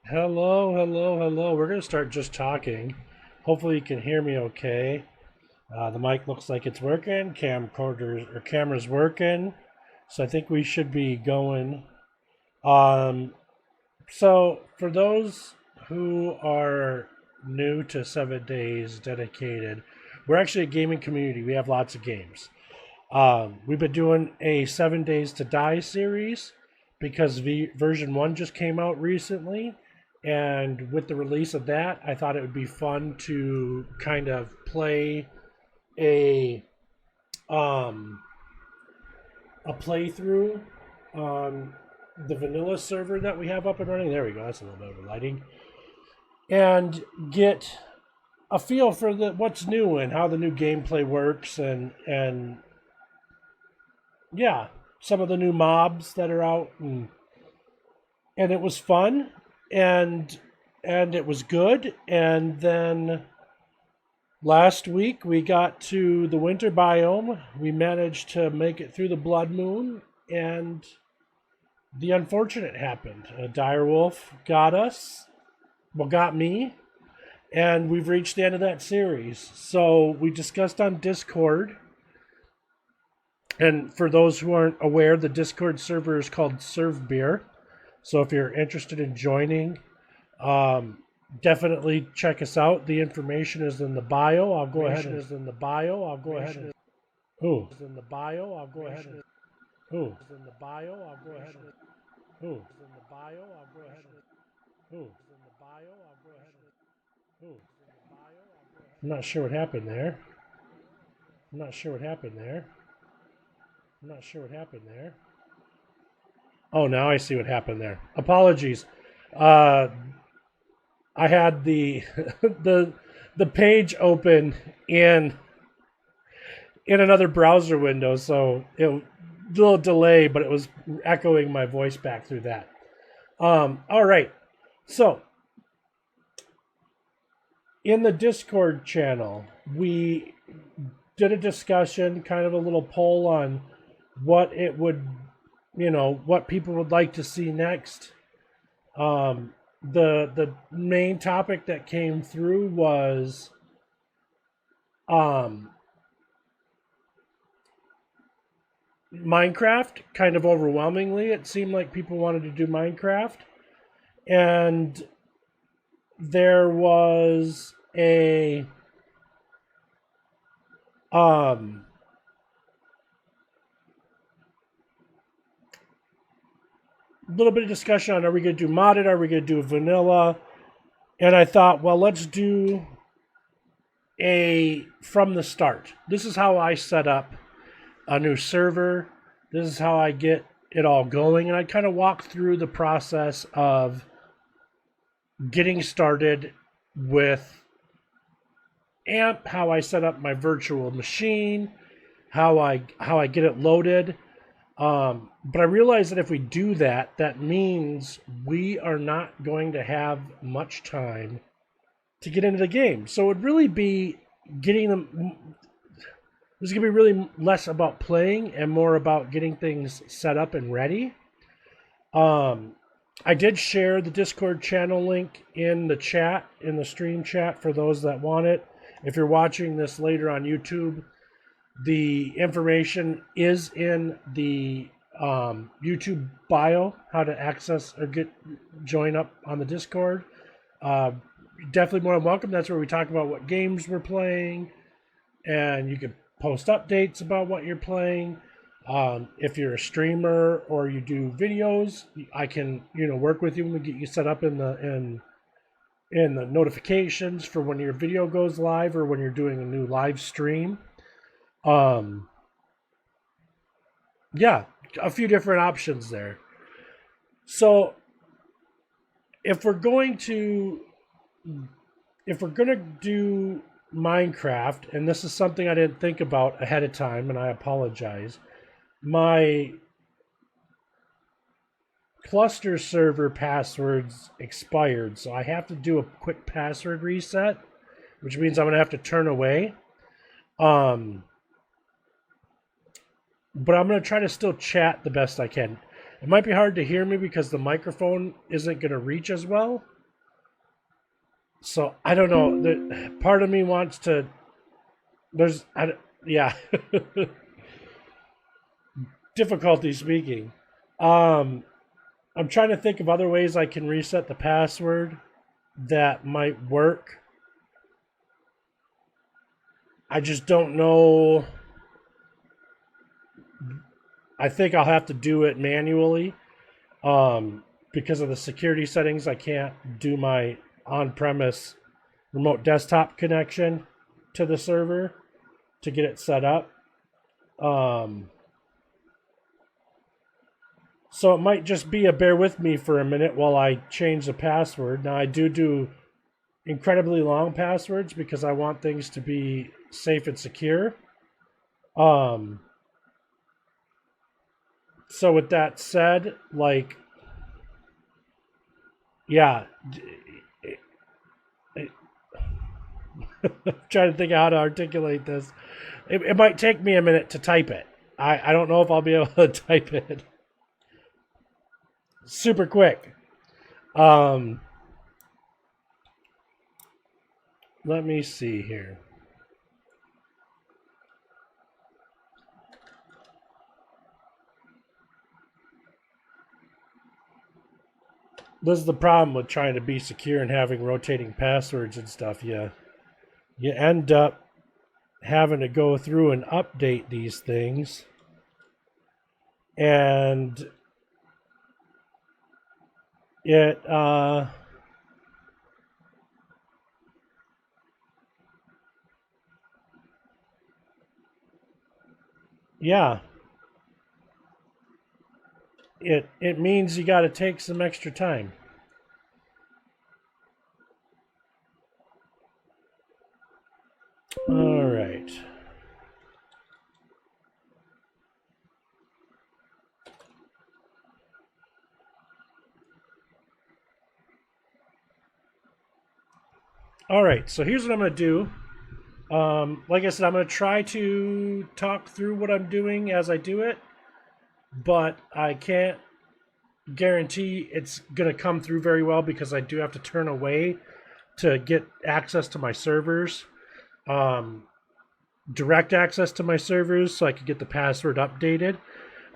Hello, hello, hello. We're going to start just talking. Hopefully, you can hear me okay. The mic looks like it's working. Camera's working. So I think we should be going. Um, so for those who are new to 7 Days Dedicated, we're actually a gaming community. We have lots of games. We've been doing a 7 Days to Die series because version 1 just came out recently. And with the release of that, I thought it would be fun to kind of play a um, a playthrough on the vanilla server that we have up and running. There we go. That's a little bit of lighting, and get a feel for what's new and how the new gameplay works, and yeah, some of the new mobs that are out, and it was fun, and it was good. And then last week we got to the winter biome. We managed to make it through the blood moon, and the unfortunate happened. A dire wolf got us, got me, and we've reached the end of that series. So we discussed on Discord. And for those who aren't aware, the Discord server is called Serve Beer. So if you're interested in joining, definitely check us out. The information is in the bio. I'll go ahead and is in the bio. I'll go ahead and who is in the bio. I'll go ahead and who is in the bio. I'll go ahead and who is in the bio. I'll go ahead and who is in the bio. I'll go ahead and who is in the bio. I'm not sure what happened there. I'm not sure what happened there. I'm not sure what happened there. Oh, now I see what happened there. Apologies. Uh, I had the the page open in another browser window, so it a little delay, but it was echoing my voice back through that. All right, so in the Discord channel, we did a discussion, kind of a little poll on what it would, what people would like to see next. The main topic that came through was Minecraft. Kind of overwhelmingly, it seemed like people wanted to do Minecraft, and there was a little bit of discussion on, are we going to do modded, are we going to do vanilla? And I thought, well, let's do a from the start. This is how I set up a new server. This is how I get it all going. And I kind of walk through the process of getting started with AMP, how I set up my virtual machine, how I get it loaded. But I realize that if we do that, that means we are not going to have much time to get into the game. So it would really be getting them. This is going to be really less about playing and more about getting things set up and ready. I did share the Discord channel link in the chat, in the stream chat, for those that want it. If you're watching this later on YouTube, the information is in the YouTube bio, how to access or join up on the Discord. Definitely more than welcome. That's where we talk about what games we're playing, and you can post updates about what you're playing. If you're a streamer or you do videos, I can work with you and get you set up in the notifications for when your video goes live or when you're doing a new live stream. Yeah, a few different options there. So if we're going to do Minecraft, and this is something I didn't think about ahead of time, and I apologize, my cluster server passwords expired, so I have to do a quick password reset, which means I'm going to have to turn away. But I'm going to try to still chat the best I can. It might be hard to hear me because the microphone isn't going to reach as well. So I don't know. Part of me wants to. There's, yeah, difficulty speaking. Um, I'm trying to think of other ways I can reset the password that might work. I just don't know. I think I'll have to do it manually. Because of the security settings, I can't do my on-premise remote desktop connection to the server to get it set up. Um, so it might just be a bear with me for a minute while I change the password. Now I do incredibly long passwords because I want things to be safe and secure. Um, so with that said, like, yeah, trying to think how to articulate this. It might take me a minute to type it. I don't know if I'll be able to type it super quick. Um, Let me see here. This is the problem with trying to be secure and having rotating passwords and stuff. You end up having to go through and update these things, and it yeah, it means you got to take some extra time. All right. All right, so here's what I'm going to do. Like I said, I'm going to try to talk through what I'm doing as I do it, but I can't guarantee it's going to come through very well because I do have to turn away to get access to my servers, um, direct access to my servers so I can get the password updated.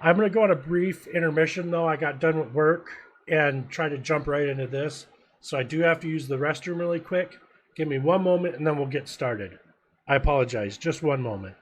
I'm going to go on a brief intermission though. I got done with work and try to jump right into this. So I do have to use the restroom really quick. Give me one moment and then we'll get started. I apologize. Just one moment.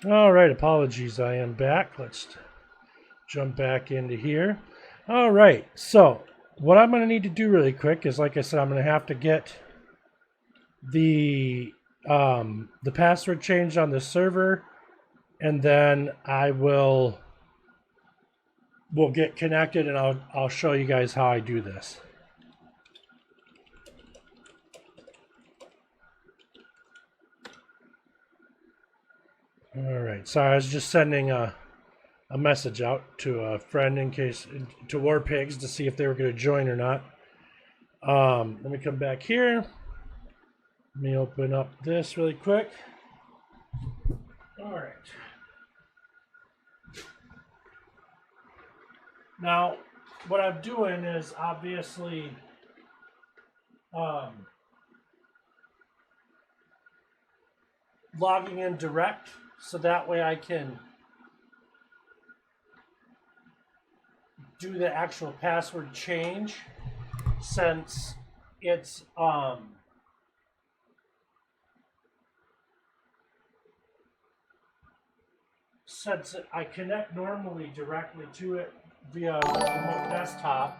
All right, apologies, I am back. Let's jump back into here. All right, so what I'm going to need to do really quick is, like I said, I'm going to have to get the password changed on the server, and then we'll get connected, and I'll show you guys how I do this. All right, so I was just sending a message out to a friend to War Pigs to see if they were going to join or not. Let me come back here. Let me open up this really quick. All right. Now, what I'm doing is obviously logging in direct, so that way I can do the actual password change, since it's since I connect normally directly to it via remote desktop.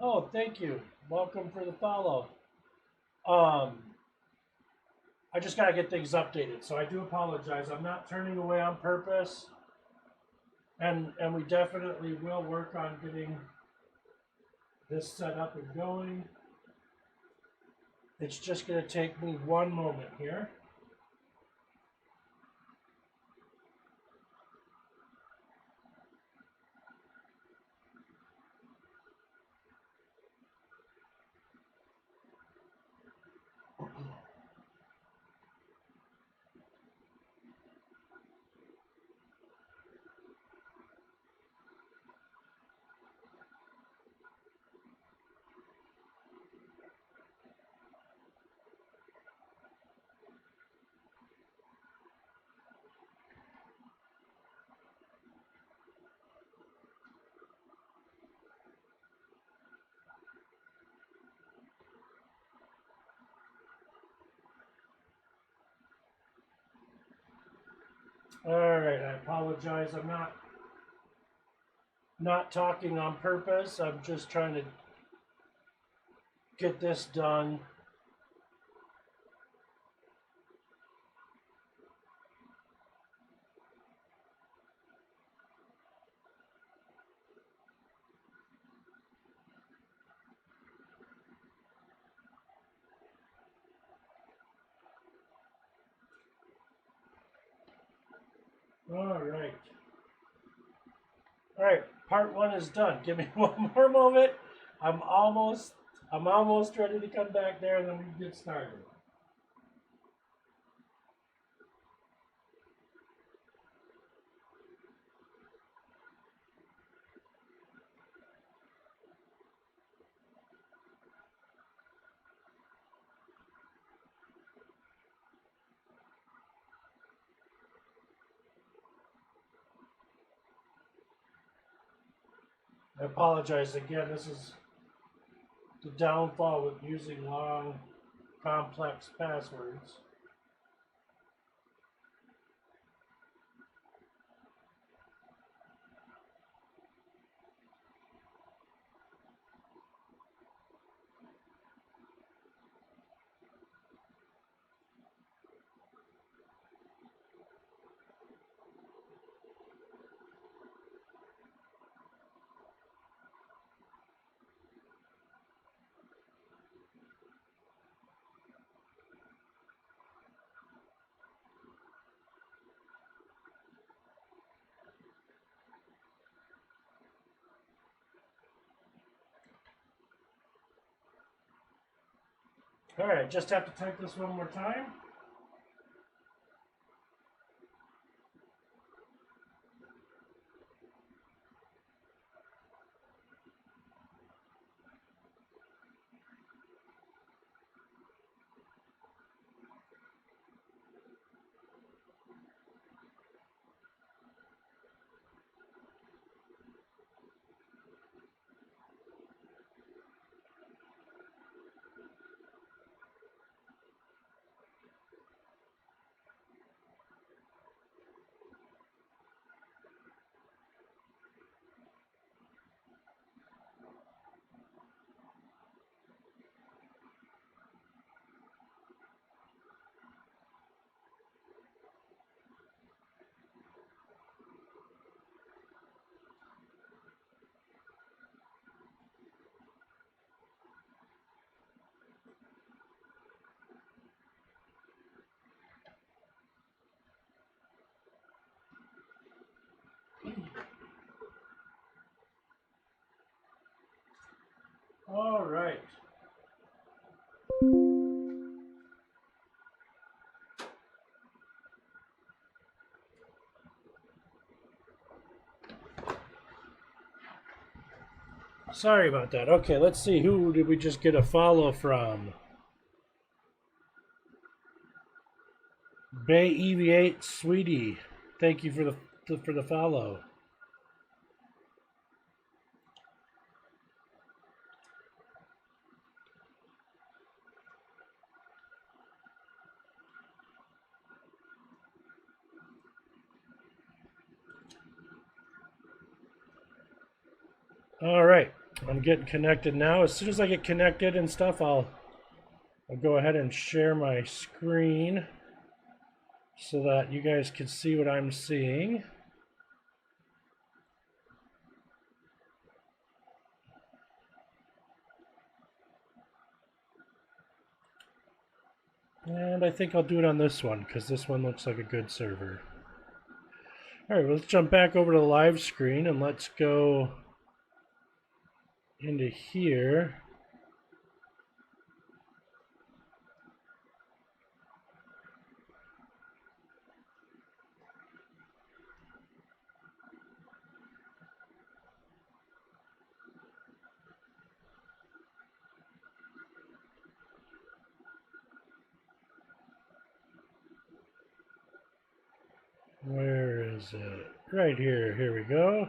Oh, thank you. Welcome for the follow. I just gotta get things updated, so I do apologize. I'm not turning away on purpose, and we definitely will work on getting this set up and going. It's just gonna take me one moment here. All right, I apologize. I'm not talking on purpose. I'm just trying to get this done. All right. All right, part one is done. Give me one more moment. I'm almost ready to come back there, and then we can get started. I apologize again. This is the downfall with using long, complex passwords. All right, just have to type this one more time. right. Sorry about that. Okay, let's see. Who did we just get a follow from? Bay EV8 Sweetie. Thank you for the follow. All right, I'm getting connected now. As soon as I get connected and stuff, I'll go ahead and share my screen so that you guys can see what I'm seeing. And I think I'll do it on this one because this one looks like a good server. All right, well, let's jump back over to the live screen and let's go into here. Where is it? Right here. Here we go.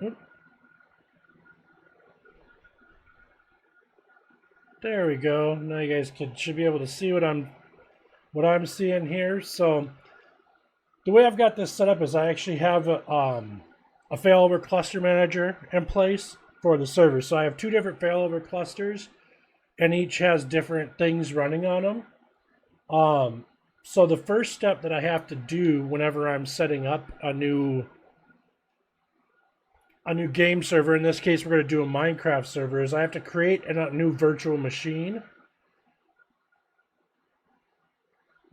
Oop. There we go. Now you guys should be able to see what I'm seeing here. So the way I've got this set up is I actually have a failover cluster manager in place for the server. So I have two different failover clusters, and each has different things running on them. So the first step that I have to do whenever I'm setting up a new game server, in this case we're going to do a Minecraft server, is I have to create a new virtual machine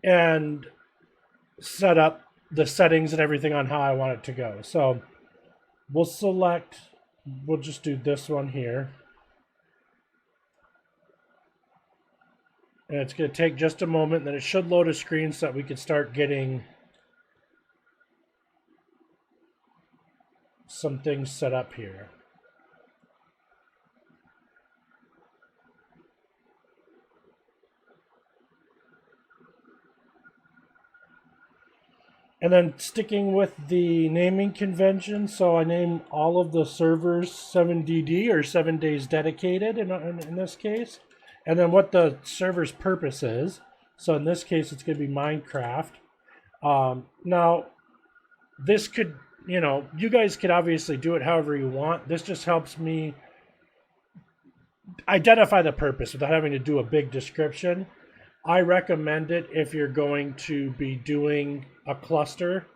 and set up the settings and everything on how I want it to go. So we'll just do this one here. And it's going to take just a moment, then it should load a screen so that we can start getting some things set up here. And then sticking with the naming convention, so I name all of the servers 7DD or 7 days dedicated in this case. And then what the server's purpose is. So in this case, it's going to be Minecraft. Now, this could, you guys could obviously do it however you want. This just helps me identify the purpose without having to do a big description. I recommend it if you're going to be doing a cluster,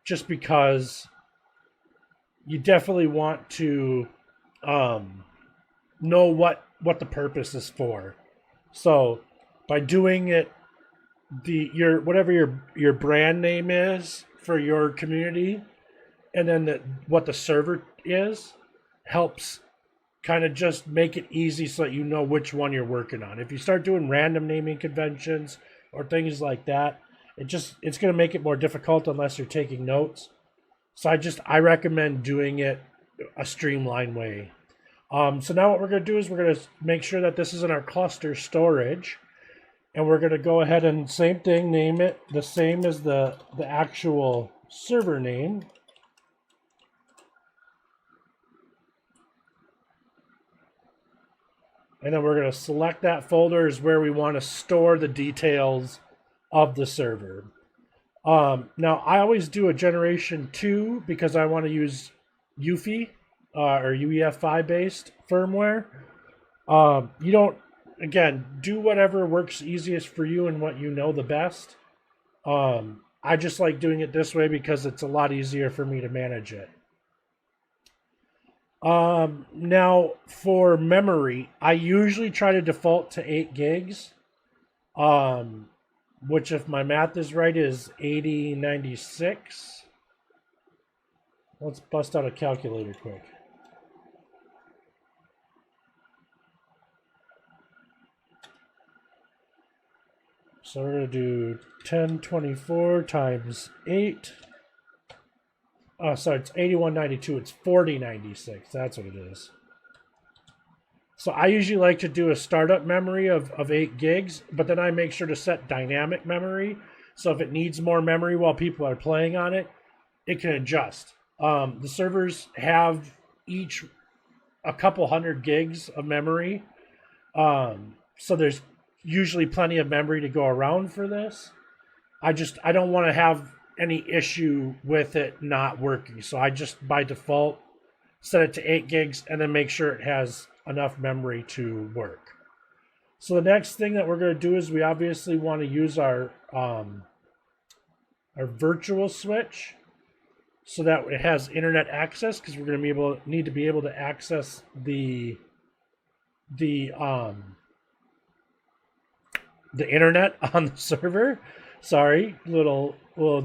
just because you definitely want to know what the purpose is for. So by doing it, whatever your brand name is for your community, and then what the server is, helps kind of just make it easy so that you know which one you're working on. If you start doing random naming conventions or things like that, it's going to make it more difficult unless you're taking notes. So I recommend doing it a streamlined way. So now what we're going to do is we're going to make sure that this is in our cluster storage, and we're going to go ahead and same thing, name it the same as the actual server name. And then we're going to select that folder as where we want to store the details of the server. Now, I always do a generation 2 because I want to use UEFI or UEFI based firmware. You don't, again, do whatever works easiest for you and what you know the best. I just like doing it this way because it's a lot easier for me to manage it. Now for memory, I usually try to default to 8 gigs, which if my math is right is 8096. Let's bust out a calculator quick. So we're going to do 1024 times 8. Oh, sorry, it's 8192. It's 4096. That's what it is. So I usually like to do a startup memory of 8 gigs, but then I make sure to set dynamic memory. So if it needs more memory while people are playing on it, it can adjust. The servers have each a couple hundred gigs of memory. So there's usually plenty of memory to go around for this. I don't want to have any issue with it not working. So I just by default set it to 8 gigs and then make sure it has enough memory to work. So the next thing that we're going to do is we obviously want to use our virtual switch so that it has internet access, because we're going to need to be able to access the internet on the server. Sorry, little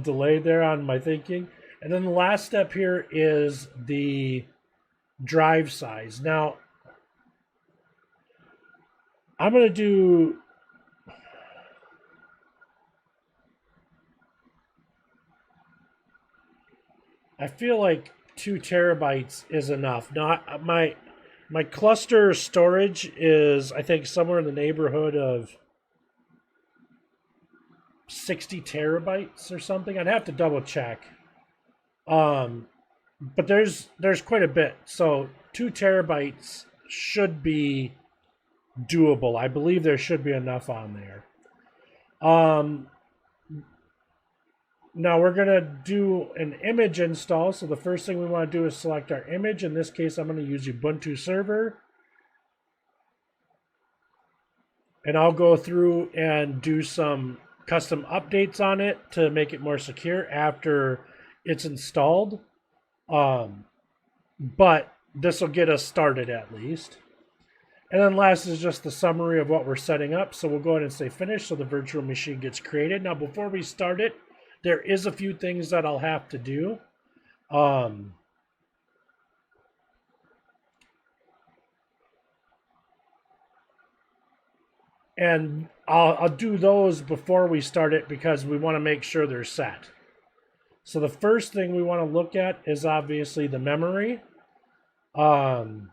delay there on my thinking. And then the last step here is the drive size. Now, I'm going to do I feel like 2 terabytes is enough. Not my cluster storage is, I think, somewhere in the neighborhood of 60 terabytes or something. I'd have to double check. But there's quite a bit. So 2 terabytes should be doable. I believe there should be enough on there. Now we're going to do an image install. So the first thing we want to do is select our image. In this case, I'm going to use Ubuntu Server. And I'll go through and do some custom updates on it to make it more secure after it's installed. But this will get us started at least. And then last is just the summary of what we're setting up. So we'll go ahead and say finish so the virtual machine gets created. Now before we start it, there is a few things that I'll have to do. And I'll do those before we start it because we want to make sure they're set. So the first thing we want to look at is obviously the memory. Minimum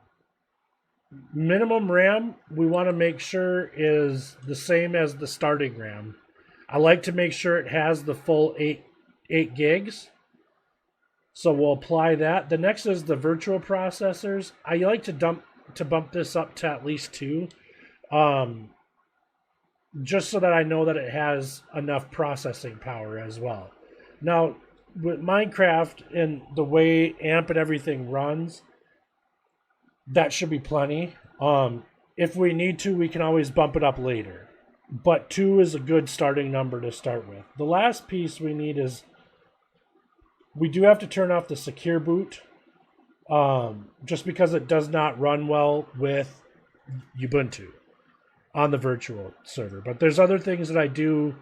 RAM, we want to make sure is the same as the starting RAM. I like to make sure it has the full 8 gigs. So we'll apply that. The next is the virtual processors. I like to bump this up to at least 2. Just so that I know that it has enough processing power as well. Now, with Minecraft and the way AMP and everything runs, that should be plenty. If we need to, we can always bump it up later. But 2 is a good starting number to start with. The last piece we need is we do have to turn off the secure boot just because it does not run well with Ubuntu on the virtual server. But there's other things that I do,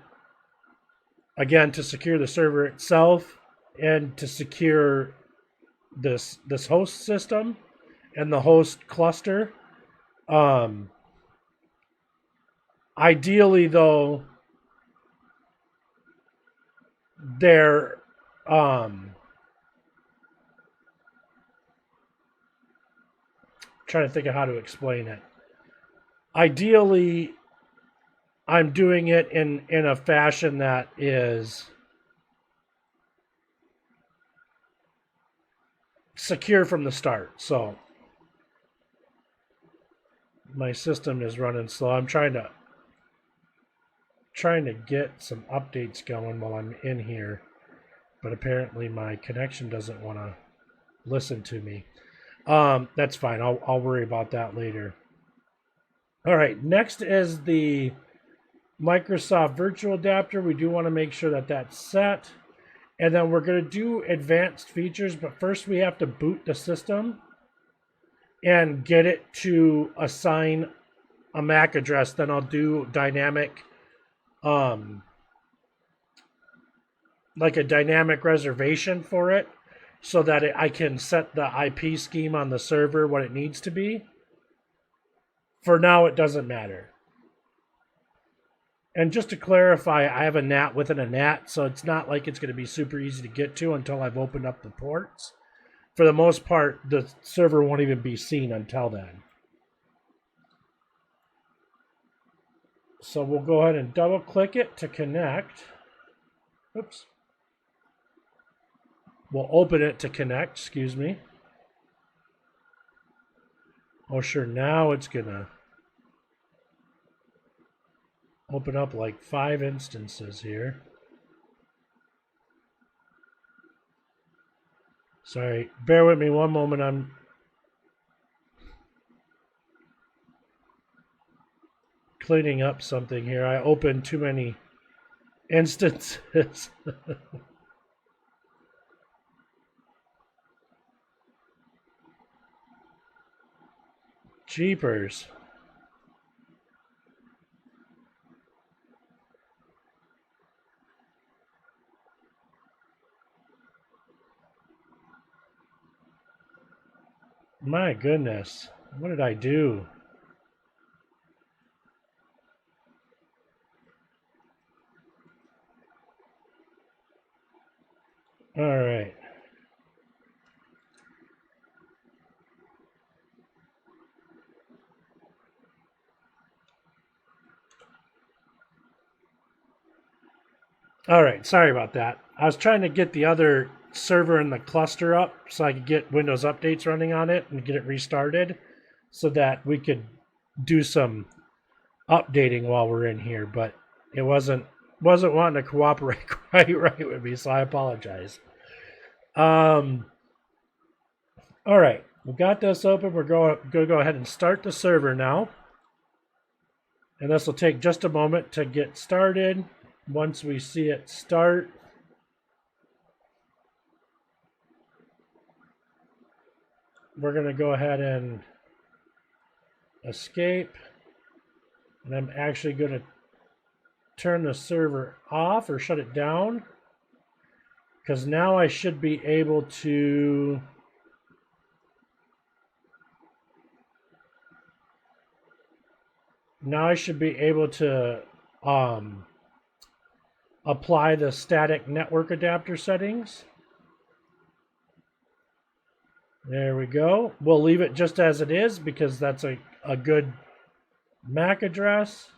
again, to secure the server itself and to secure this host system and the host cluster. Ideally, though, they're trying to think of how to explain it. Ideally, I'm doing it in a fashion that is secure from the start. So my system is running slow. I'm trying to get some updates going while I'm in here, but apparently my connection doesn't want to listen to me. That's fine. I'll worry about that later. All right, next is the Microsoft Virtual Adapter. We do want to make sure that that's set. And then we're going to do advanced features, but first we have to boot the system and get it to assign a MAC address. Then I'll do dynamic, like a dynamic reservation for it. so that I can set the IP scheme on the server what it needs to be. For now, it doesn't matter. And just to clarify, I have a NAT within a NAT, so it's not like it's going to be super easy to get to until I've opened up the ports. For the most part, the server won't even be seen until then. So we'll go ahead and double click it to connect. Oops. We'll open it to connect, excuse me. Oh, sure, now it's going to open up like 5 instances here. Sorry, bear with me one moment. I'm cleaning up something here. I opened too many instances. Jeepers. My goodness. What did I do? All right. All right, sorry about that. I was trying to get the other server in the cluster up so I could get Windows updates running on it and get it restarted so that we could do some updating while we're in here, but it wasn't wanting to cooperate quite right with me, so I apologize. All right, we got this open. We're going to go ahead and start the server now. And this will take just a moment to get started. Once we see it start, we're going to go ahead and escape. And I'm actually going to turn the server off or shut it down, because now I should be able to apply the static network adapter settings. There we go. We'll leave it just as it is because that's a good MAC address.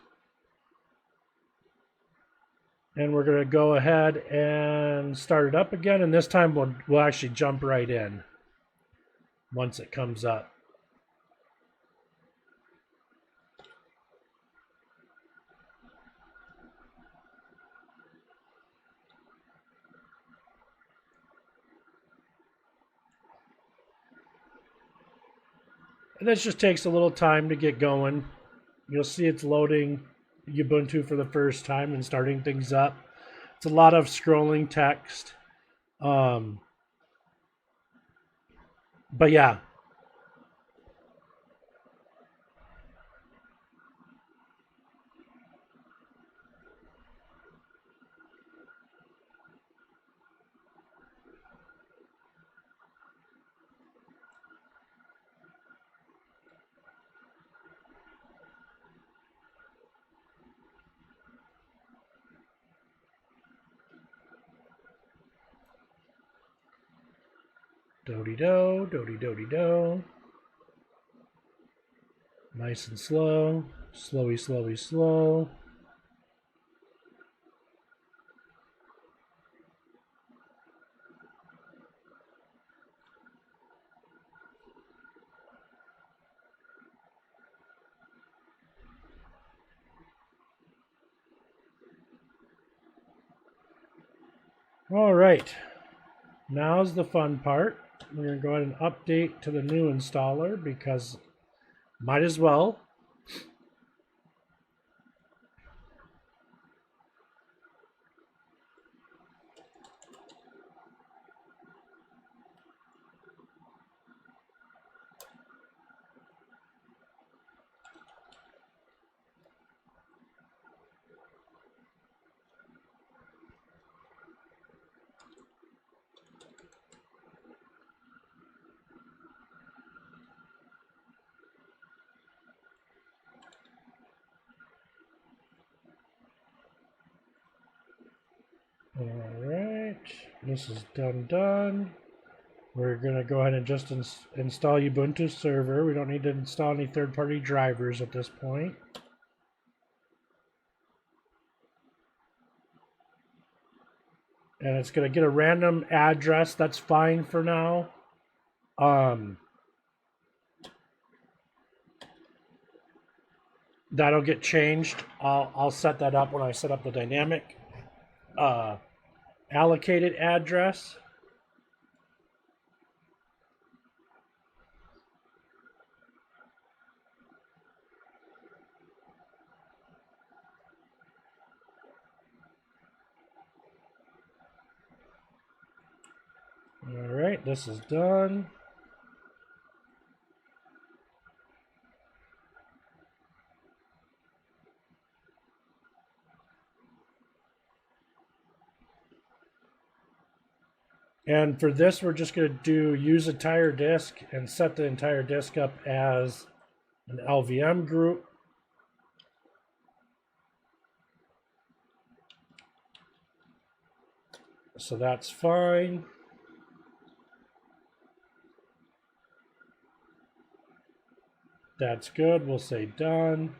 And we're going to go ahead and start it up again. And this time we'll actually jump right in once it comes up. And this just takes a little time to get going. You'll see it's loading Ubuntu for the first time and starting things up. It's a lot of scrolling text. But yeah. Do-de-do, do-de-do-de-do. Nice and slow. Slowy, slowy, slow. All right. Now's the fun part. We're going to go ahead and update to the new installer because might as well. Alright, this is done. We're going to go ahead and just install Ubuntu server. We don't need to install any third-party drivers at this point. And it's going to get a random address. That's fine for now. That'll get changed. I'll set that up when I set up the dynamic allocated address. All right, this is done. And for this, we're just going to do use entire disk and set the entire disk up as an LVM group. So that's fine. That's good. We'll say done.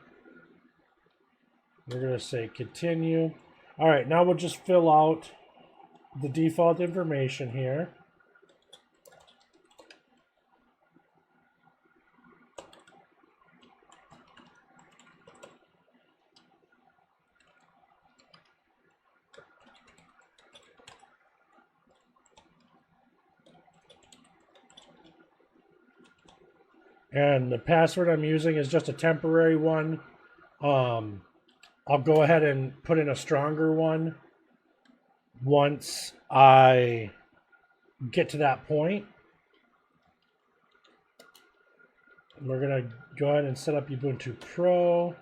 We're going to say continue. All right, now we'll just fill out the default information here. And the password I'm using is just a temporary one. I'll go ahead and put in a stronger one once I get to that point. And we're going to go ahead and set up Ubuntu Pro.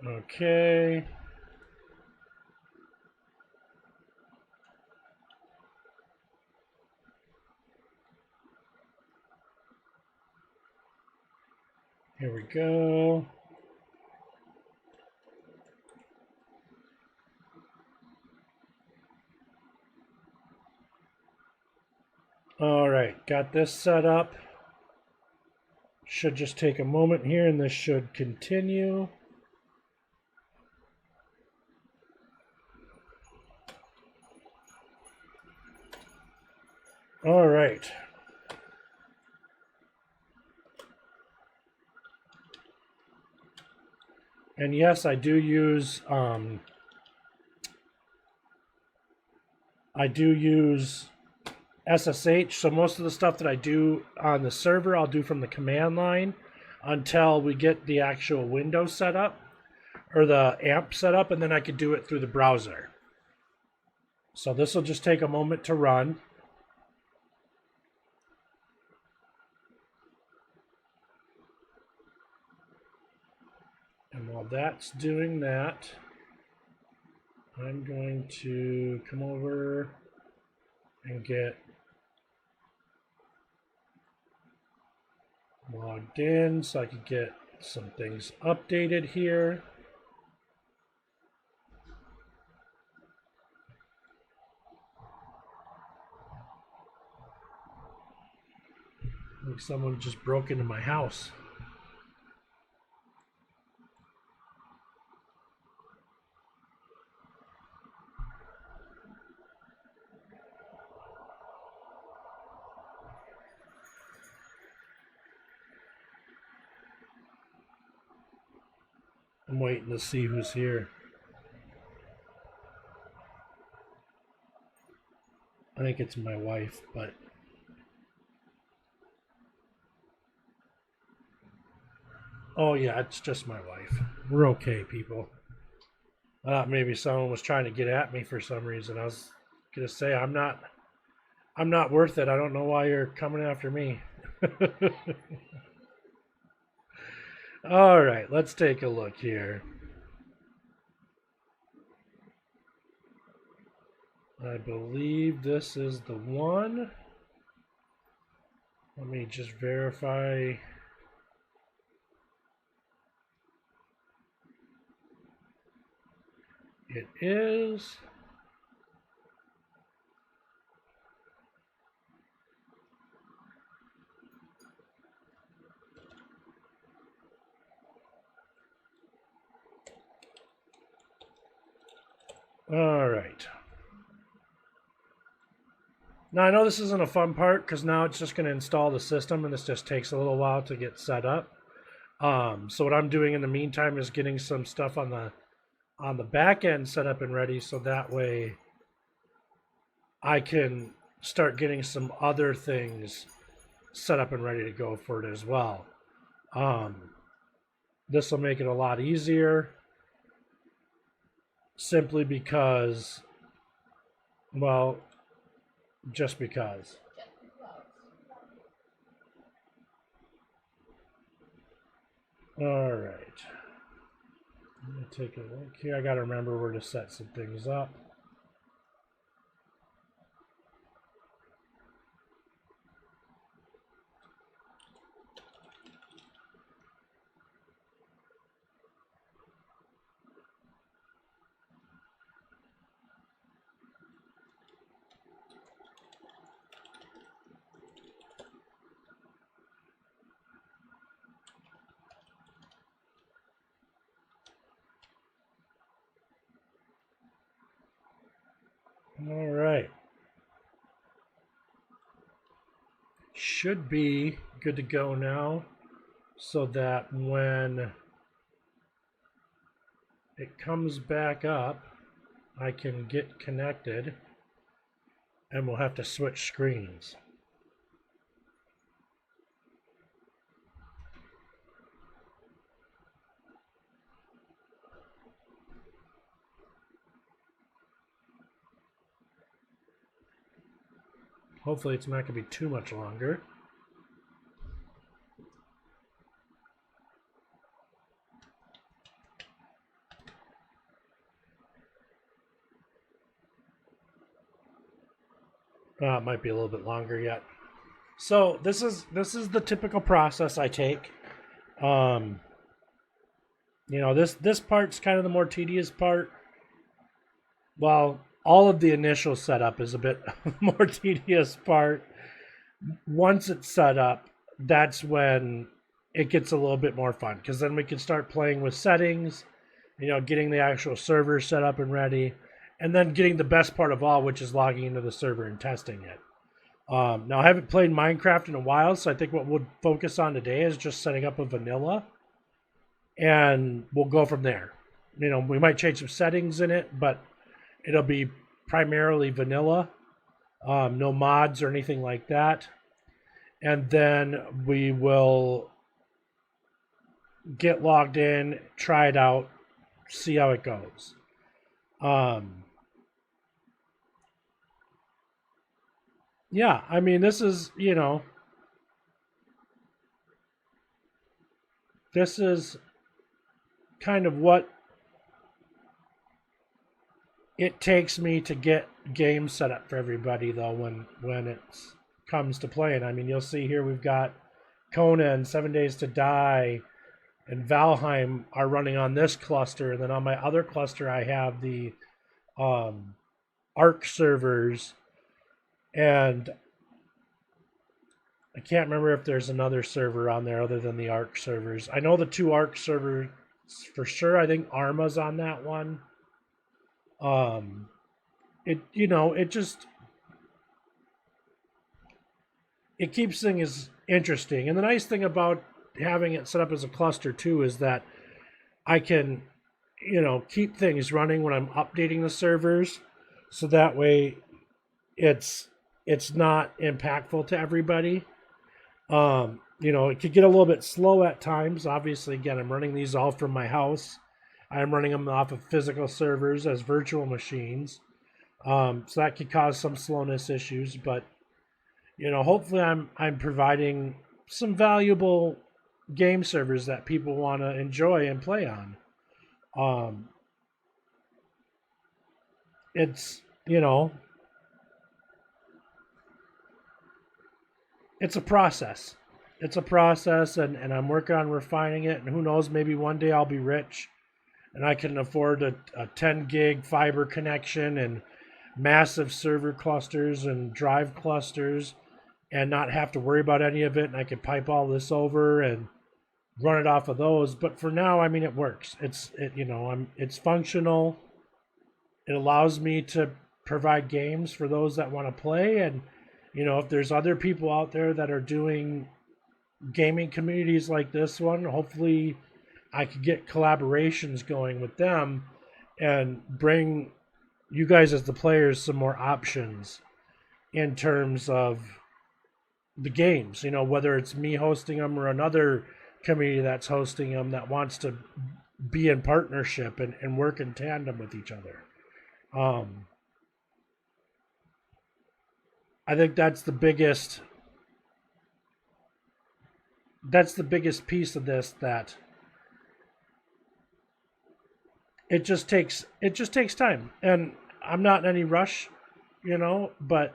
Okay. Here we go. All right, got this set up. Should just take a moment here and this should continue. All right. And yes, I do use SSH. So most of the stuff that I do on the server, I'll do from the command line until we get the actual Windows set up or the AMP set up, and then I could do it through the browser. So this will just take a moment to run. And while that's doing that, I'm going to come over and get logged in so I can get some things updated here. Like someone just broke into my house. I'm waiting to see who's here. I think it's my wife, but oh yeah, it's just my wife. We're okay, people. I thought maybe someone was trying to get at me for some reason. I was gonna say I'm not worth it. I don't know why you're coming after me. All right, let's take a look here. I believe this is the one. Let me just verify. It is. All right. Now I know this isn't a fun part because now it's just going to install the system, and this just takes a little while to get set up. So what I'm doing in the meantime is getting some stuff on the back end set up and ready, so that way I can start getting some other things set up and ready to go for it as well. This will make it a lot easier, simply because, well, just because. All right. Let me take a look here. I got to remember where to set some things up. All right. Should be good to go now, so that when it comes back up, I can get connected, and we'll have to switch screens. Hopefully it's not going to be too much longer. It might be a little bit longer yet. So this is the typical process I take. This part's kind of the more tedious part. Well, all of the initial setup is a bit more tedious part. Once it's set up, that's when it gets a little bit more fun, because then we can start playing with settings, getting the actual server set up and ready, and then getting the best part of all, which is logging into the server and testing it. Now, I haven't played Minecraft in a while, so I think what we'll focus on today is just setting up a vanilla, and we'll go from there. We might change some settings in it, but it'll be primarily vanilla, no mods or anything like that. And then we will get logged in, try it out, see how it goes. Yeah, I mean, this is kind of what it takes me to get games set up for everybody, though, when it comes to playing. I mean, you'll see here we've got Kona and 7 Days to Die and Valheim are running on this cluster, and then on my other cluster I have the Ark servers, and I can't remember if there's another server on there other than the Ark servers. I know the two Ark servers for sure. I think Arma's on that one. It keeps things interesting. And the nice thing about having it set up as a cluster too is that I can, keep things running when I'm updating the servers, so that way it's not impactful to everybody. It could get a little bit slow at times. Obviously, again, I'm running these all from my house. I'm running them off of physical servers as virtual machines. So that could cause some slowness issues, but hopefully I'm providing some valuable game servers that people want to enjoy and play on. It's it's a process. It's a process, and I'm working on refining it. And who knows, maybe one day I'll be rich and I can afford a 10 gig fiber connection and massive server clusters and drive clusters and not have to worry about any of it. And I can pipe all this over and run it off of those. But for now, I mean, it works. It's functional. It allows me to provide games for those that want to play. And, if there's other people out there that are doing gaming communities like this one, hopefully I could get collaborations going with them and bring you guys as the players some more options in terms of the games, whether it's me hosting them or another community that's hosting them that wants to be in partnership and work in tandem with each other. I think that's the biggest piece of this, that it just takes time, and I'm not in any rush, but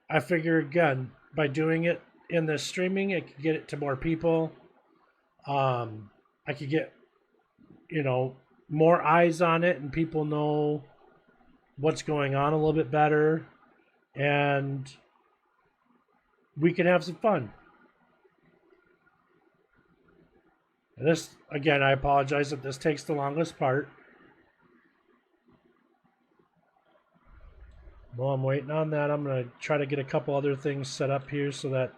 I figure, again, by doing it in this streaming, it could get it to more people. I could get more eyes on it, and people know what's going on a little bit better, and we can have some fun. And this, again, I apologize if this takes the longest part. While I'm waiting on that, I'm going to try to get a couple other things set up here so that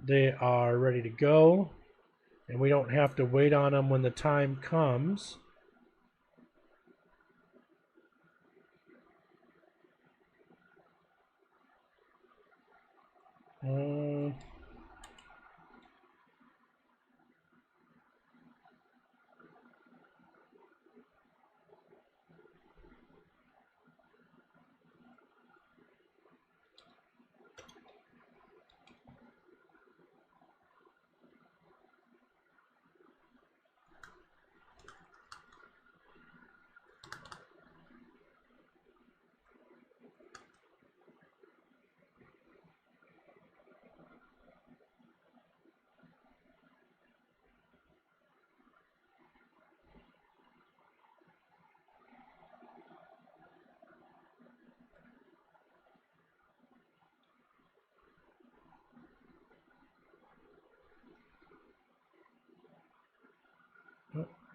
they are ready to go and we don't have to wait on them when the time comes.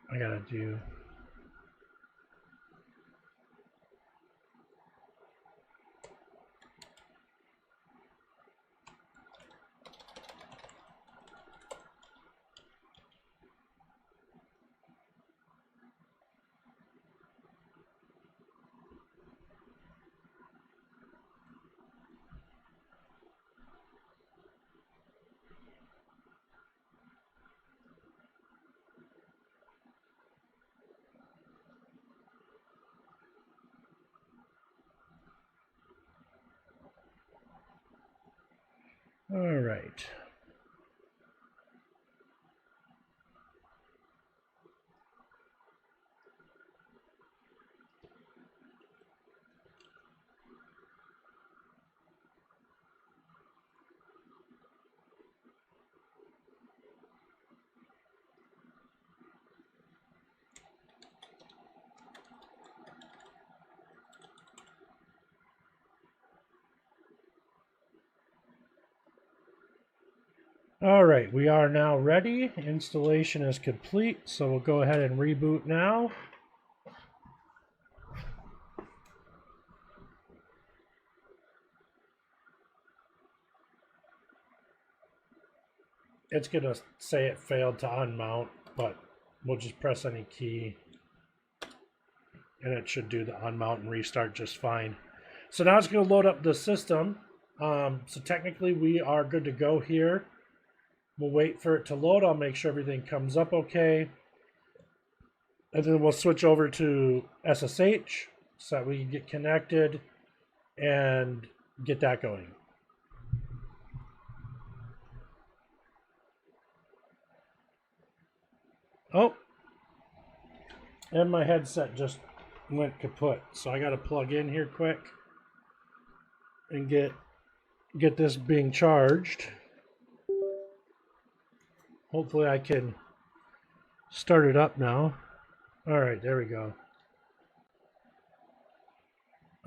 I gotta do. All right. All right, we are now ready. Installation is complete, so we'll go ahead and reboot now. It's going to say it failed to unmount, but we'll just press any key and it should do the unmount and restart just fine. So now it's going to load up the system. So technically we are good to go here. We'll wait for it to load. I'll make sure everything comes up okay. And then we'll switch over to SSH so that we can get connected and get that going. Oh, and my headset just went kaput. So I got to plug in here quick and get this being charged. Hopefully I can start it up now. All right, there we go.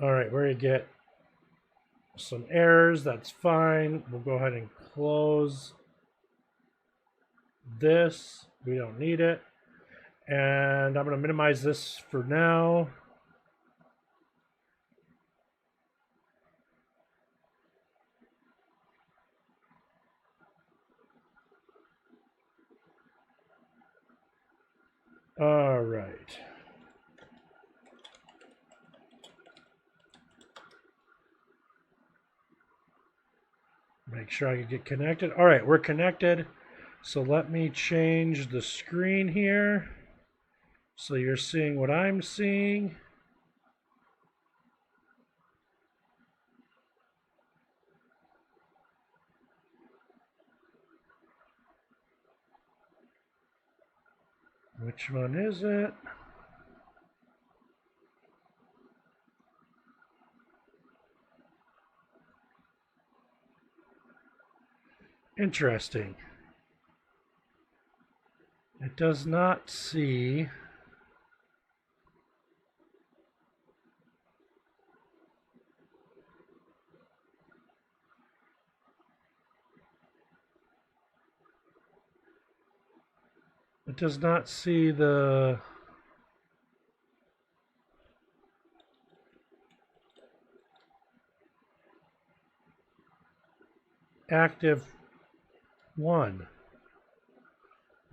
All right, we're going to get some errors. That's fine. We'll go ahead and close this. We don't need it. And I'm going to minimize this for now. All right. Make sure I can get connected. All right, we're connected. So let me change the screen here. So you're seeing what I'm seeing. Which one is it? Interesting. It does not see. It does not see the active one.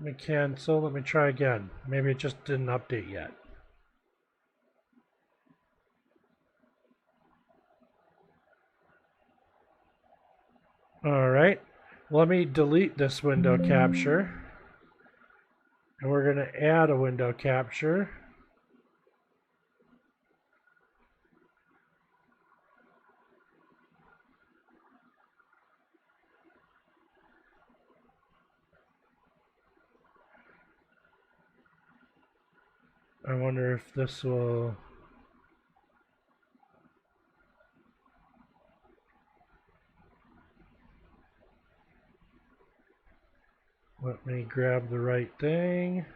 Let me cancel. Let me try again. Maybe it just didn't update yet. All right. Let me delete this window capture. And we're going to add a window capture. I wonder if this will... Let me grab the right thing.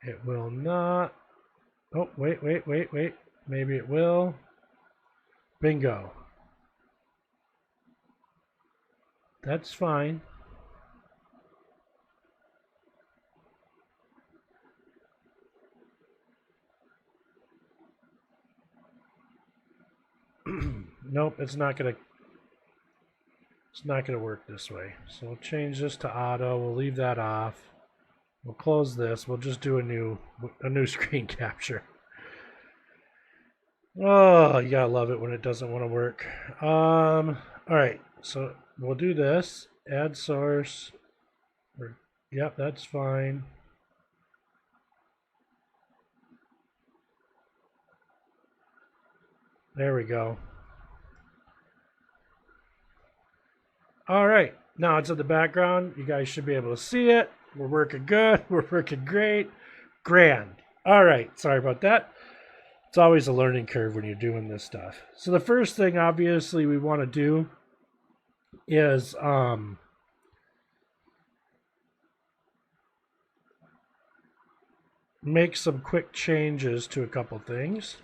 It will not. Oh, wait. Maybe it will. Bingo. That's fine. Nope, it's not gonna work this way. So we'll change this to auto. We'll leave that off. We'll close this. We'll just do a new screen capture. Oh, you gotta love it when it doesn't want to work. All right, so we'll do this. Add source. Yep, that's fine. There we go. All right, now it's in the background. You guys should be able to see it. We're working good. We're working great. Grand. All right, sorry about that. It's always a learning curve when you're doing this stuff. So the first thing, obviously, we want to do is make some quick changes to a couple things.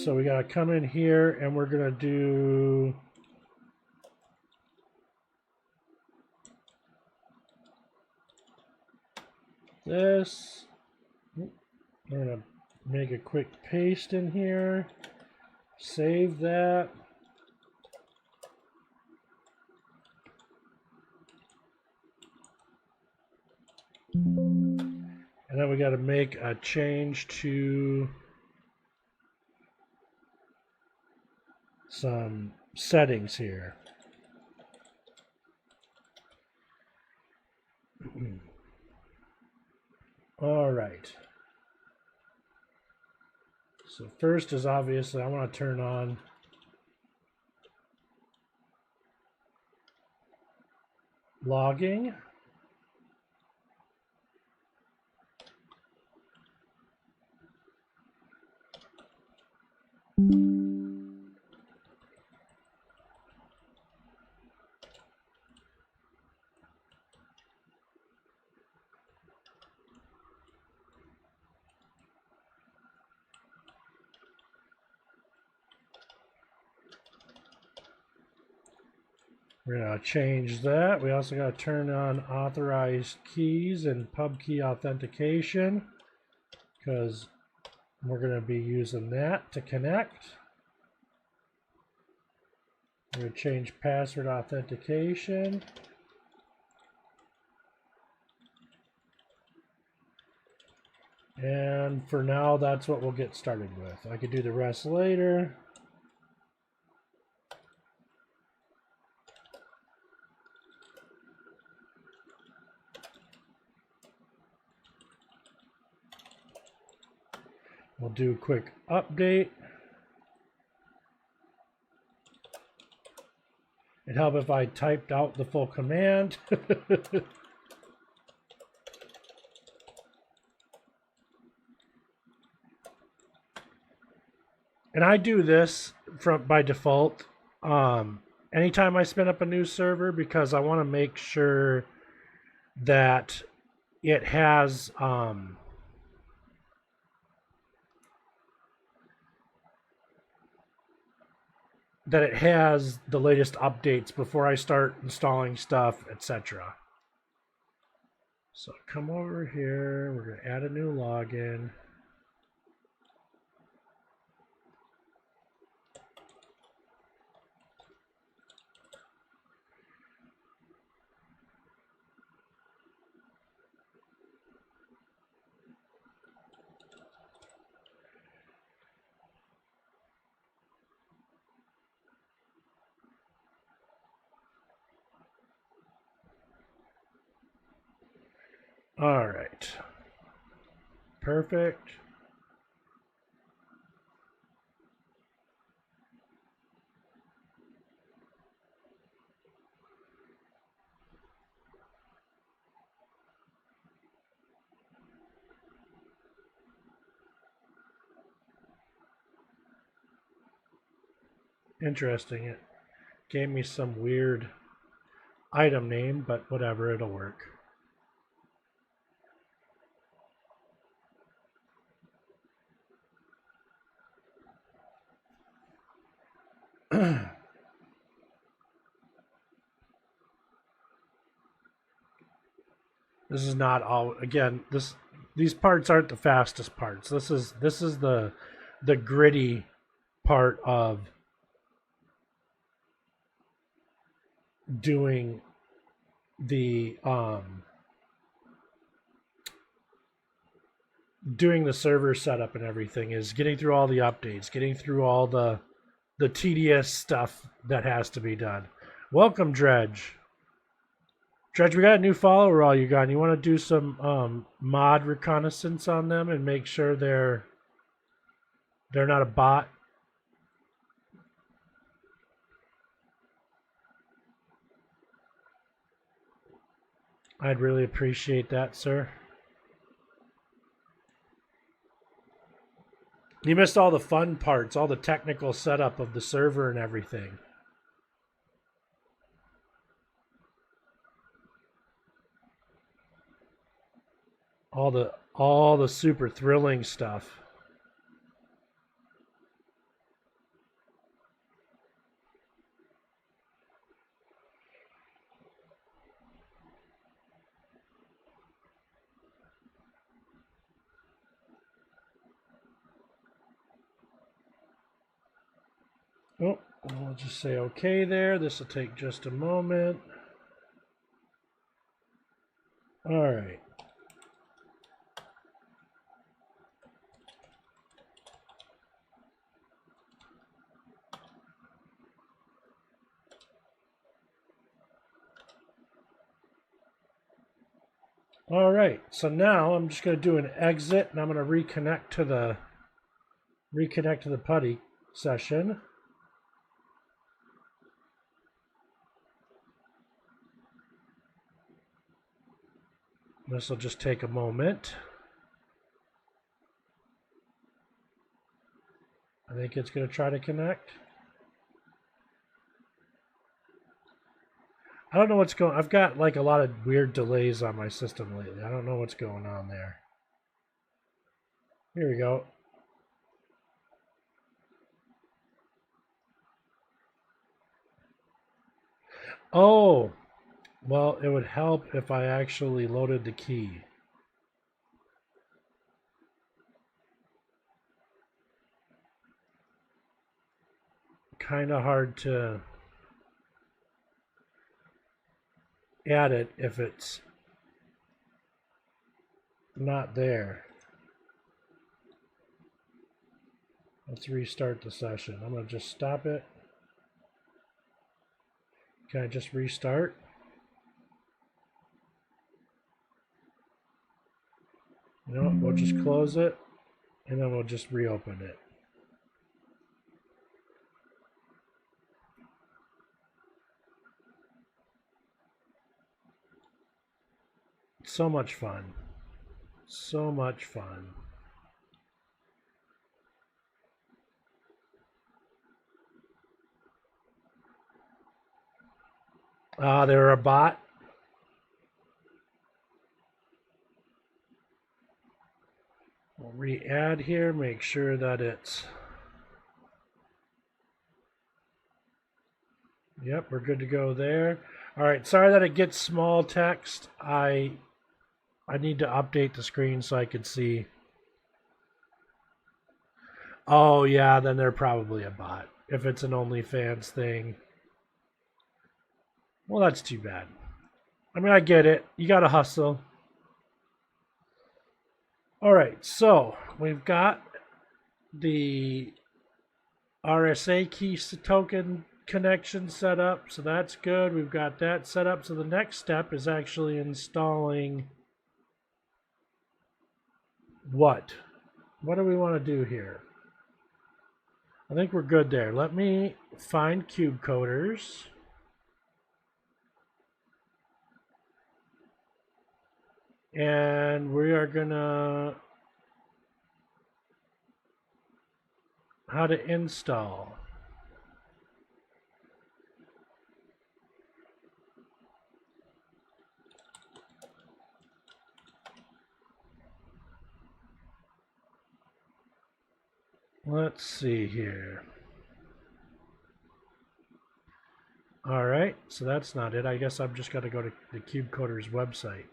So we got to come in here and we're going to do this. We're going to make a quick paste in here. Save that. And then we got to make a change to some settings here. All right. So first is obviously I want to turn on logging. We're going to change that. We also got to turn on authorized keys and pub key authentication because we're going to be using that to connect. We're going to change password authentication. And for now, that's what we'll get started with. I could do the rest later. We'll do a quick update. It'd help if I typed out the full command. And I do this by default anytime I spin up a new server because I want to make sure that it has the latest updates before I start installing stuff, etc. So come over here, we're going to add a new login. All right. Perfect. Interesting. It gave me some weird item name, but whatever, it'll work. This is not all. Again, these parts aren't the fastest parts. This is the gritty part of doing the server setup and everything, is getting through all the updates, getting through all the tedious stuff that has to be done. Welcome, Dredge. Dredge, we got a new follower all you got. And you want to do some mod reconnaissance on them and make sure they're not a bot? I'd really appreciate that, sir. You missed all the fun parts, all the technical setup of the server and everything. All the super thrilling stuff. Oh, I'll just say okay there. This will take just a moment. All right. All right, so now I'm just going to do an exit, and I'm going to reconnect to the PuTTY session. This will just take a moment. I think it's going to try to connect. I don't know what's going on. I've got like a lot of weird delays on my system lately. I don't know what's going on there. Here we go. Oh, well, it would help if I actually loaded the key. Kind of hard to add it if it's not there. Let's restart the session. I'm going to just stop it. Can I just restart? You know what? We'll just close it and then we'll just reopen it. So much fun. So much fun. They're a bot. We'll re-add here, make sure that it's... Yep, we're good to go there. All right, sorry that it gets small text. I need to update the screen so I can see. Oh, yeah, then they're probably a bot. If it's an OnlyFans thing. Well, that's too bad. I mean, I get it. You got to hustle. All right, so we've got the RSA key token connection set up, so that's good. We've got that set up. So the next step is actually installing what? What do we want to do here? I think we're good there. Let me find Cube Coders. And we are gonna how to install. Let's see here. All right, so that's not it. I guess I've just got to go to the Cube Coders website.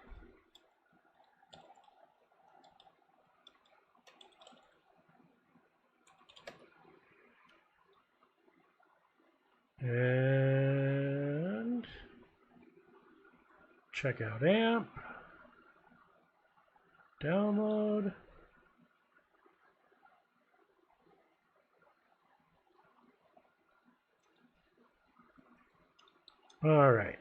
And check out AMP. Download. All right.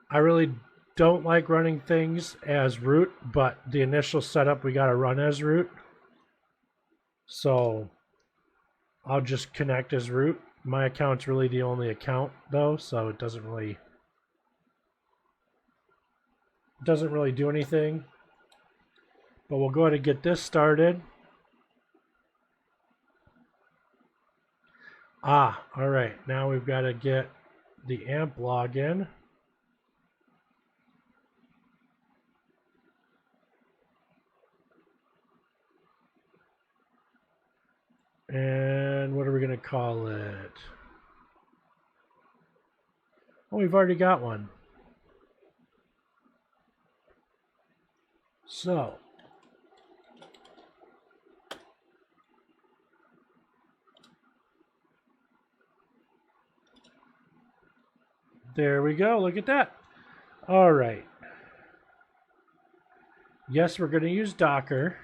I really don't like running things as root, but the initial setup we got to run as root. So I'll just connect as root. My account's really the only account though, so it doesn't really do anything. But we'll go ahead and get this started. All right. Now we've got to get the AMP login. And what are we going to call it? Oh, we've already got one. So there we go. Look at that. All right. Yes, we're going to use Docker.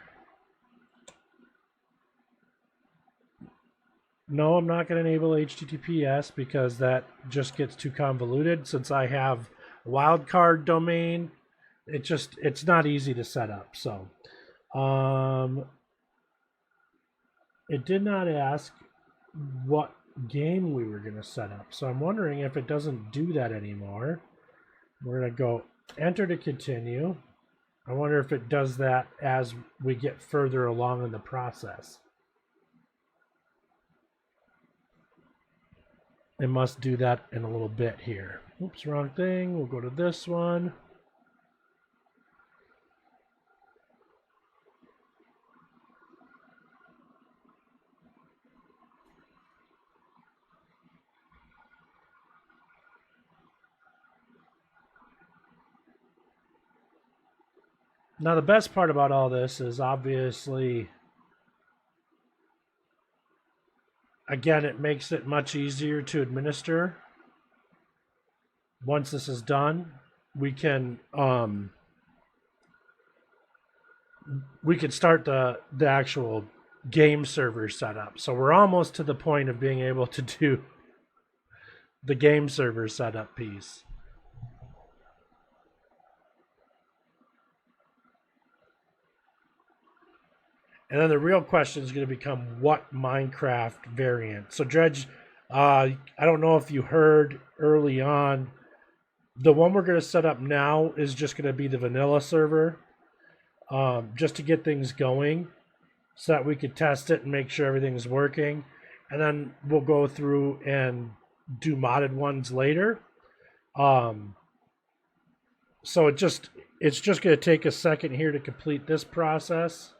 No, I'm not going to enable HTTPS because that just gets too convoluted. Since I have a wildcard domain, it's not easy to set up. So it did not ask what game we were going to set up. So I'm wondering if it doesn't do that anymore. We're going to go enter to continue. I wonder if it does that as we get further along in the process. It must do that in a little bit here. Oops, wrong thing. We'll go to this one. Now, the best part about all this is obviously, again, it makes it much easier to administer. Once this is done, we can start the actual game server setup. So we're almost to the point of being able to do the game server setup piece. And then the real question is going to become what Minecraft variant. So Dredge, I don't know if you heard early on, the one we're going to set up now is just going to be the vanilla server, just to get things going so that we could test it and make sure everything's working. And then we'll go through and do modded ones later. So it's just going to take a second here to complete this process.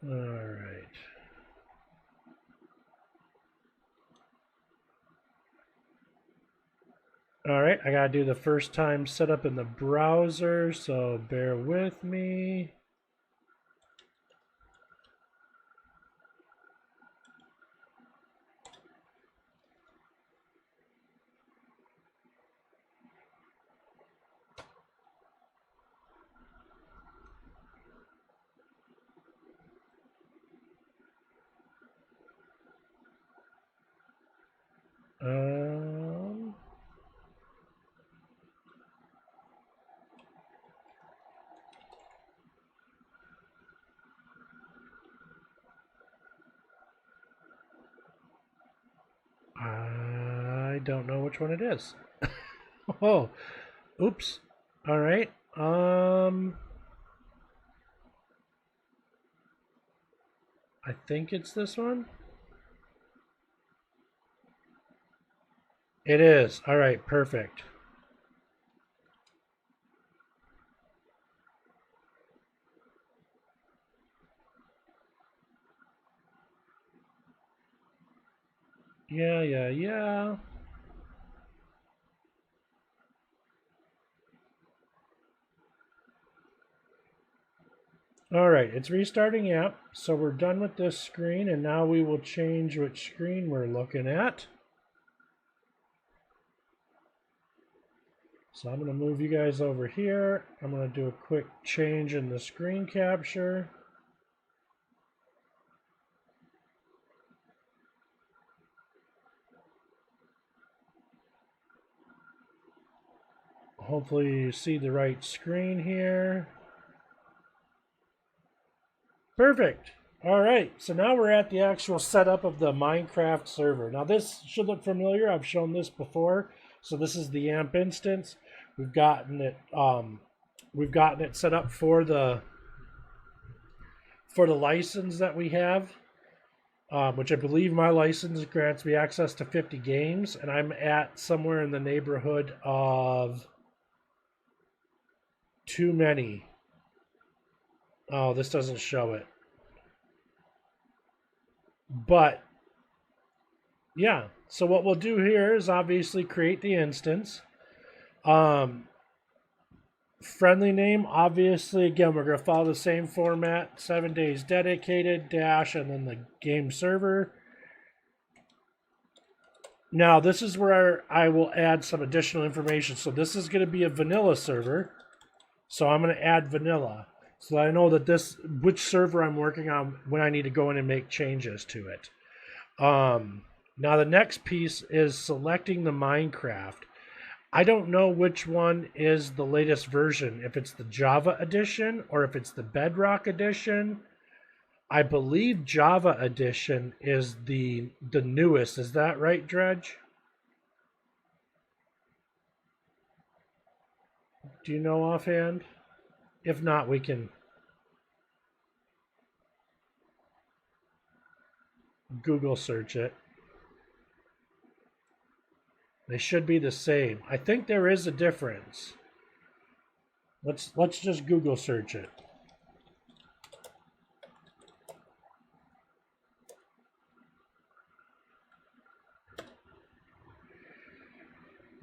All right. All right, I gotta do the first time setup in the browser, so bear with me. I don't know which one it is. Oh, oops. All right. I think it's this one. It is. All right, perfect. Yeah. All right, it's restarting app. So we're done with this screen, and now we will change which screen we're looking at. So I'm going to move you guys over here. I'm going to do a quick change in the screen capture. Hopefully you see the right screen here. Perfect. All right, so now we're at the actual setup of the Minecraft server. Now this should look familiar. I've shown this before. So this is the AMP instance. We've gotten it set up for the license that we have, which I believe my license grants me access to 50 games, and I'm at somewhere in the neighborhood of too many. Oh, this doesn't show it. But yeah, so what we'll do here is obviously create the instance. Friendly name, obviously, again, we're going to follow the same format, 7 days dedicated, dash, and then the game server. Now this is where I will add some additional information. So this is going to be a vanilla server. So I'm going to add vanilla. So I know that which server I'm working on when I need to go in and make changes to it. Now the next piece is selecting the Minecraft. I don't know which one is the latest version, if it's the Java edition or if it's the Bedrock edition. I believe Java edition is the newest. Is that right, Dredge? Do you know offhand? If not, we can Google search it. They should be the same. I think there is a difference. Let's just Google search it.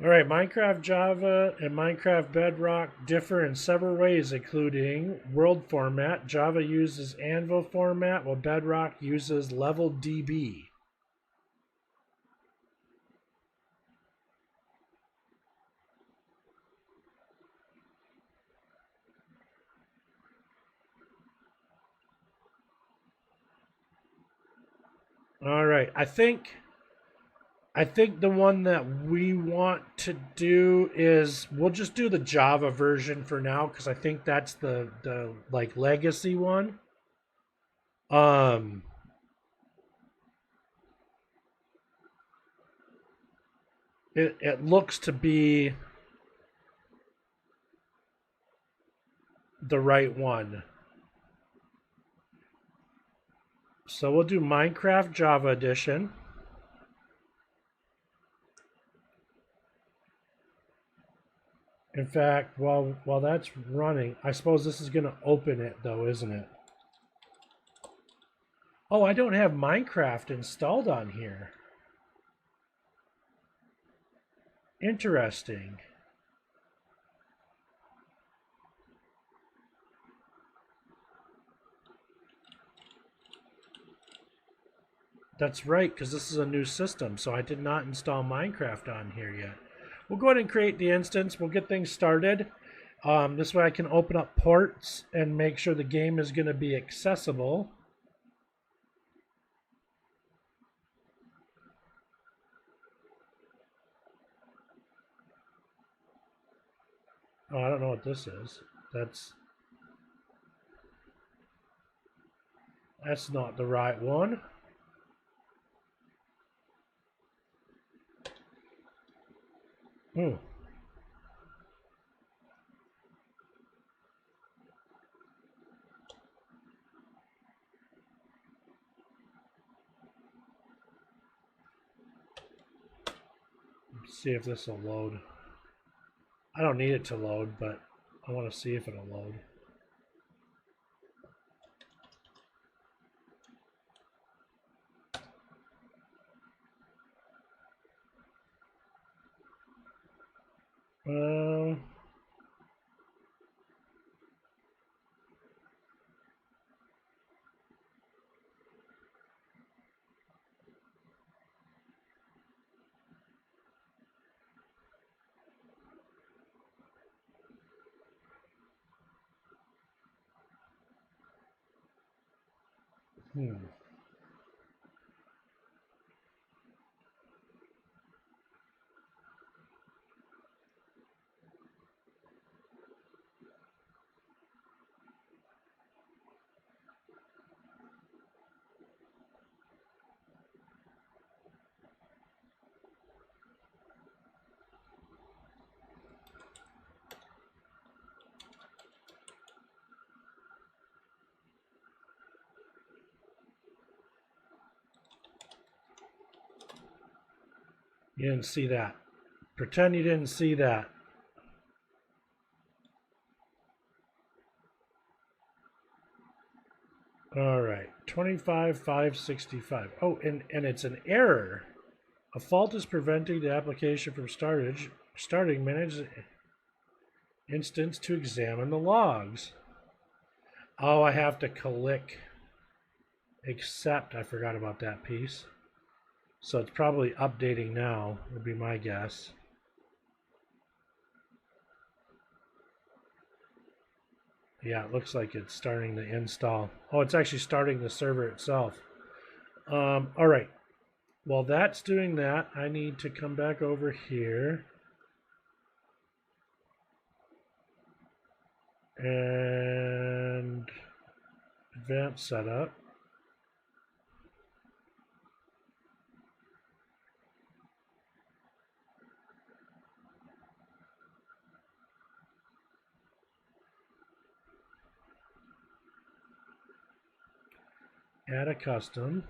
All right, Minecraft Java and Minecraft Bedrock differ in several ways, including world format. Java uses Anvil format, while Bedrock uses LevelDB. All right, I think the one that we want to do is we'll just do the Java version for now because I think that's the like legacy one. It looks to be the right one. So we'll do Minecraft Java Edition. In fact, while that's running, I suppose this is going to open it though, isn't it? Oh, I don't have Minecraft installed on here. Interesting. That's right, because this is a new system, so I did not install Minecraft on here yet. We'll go ahead and create the instance. We'll get things started. This way I can open up ports and make sure the game is going to be accessible. Oh, I don't know what this is. That's not the right one. Hmm. Let's see if this will load. I don't need it to load, but I want to see if it'll load. Um, hmm. You didn't see that. Pretend you didn't see that. All right, 25,565. Oh, and it's an error. A fault is preventing the application from starting manage instance to examine the logs. Oh, I have to click accept. I forgot about that piece. So it's probably updating now, would be my guess. Yeah, it looks like it's starting to install. Oh, it's actually starting the server itself. All right. While that's doing that, I need to come back over here. And advanced setup. Add a custom.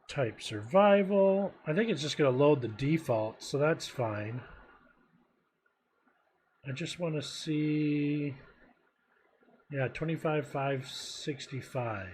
Type survival. I think it's just going to load the default, so that's fine. I just want to see. Yeah, 25,565.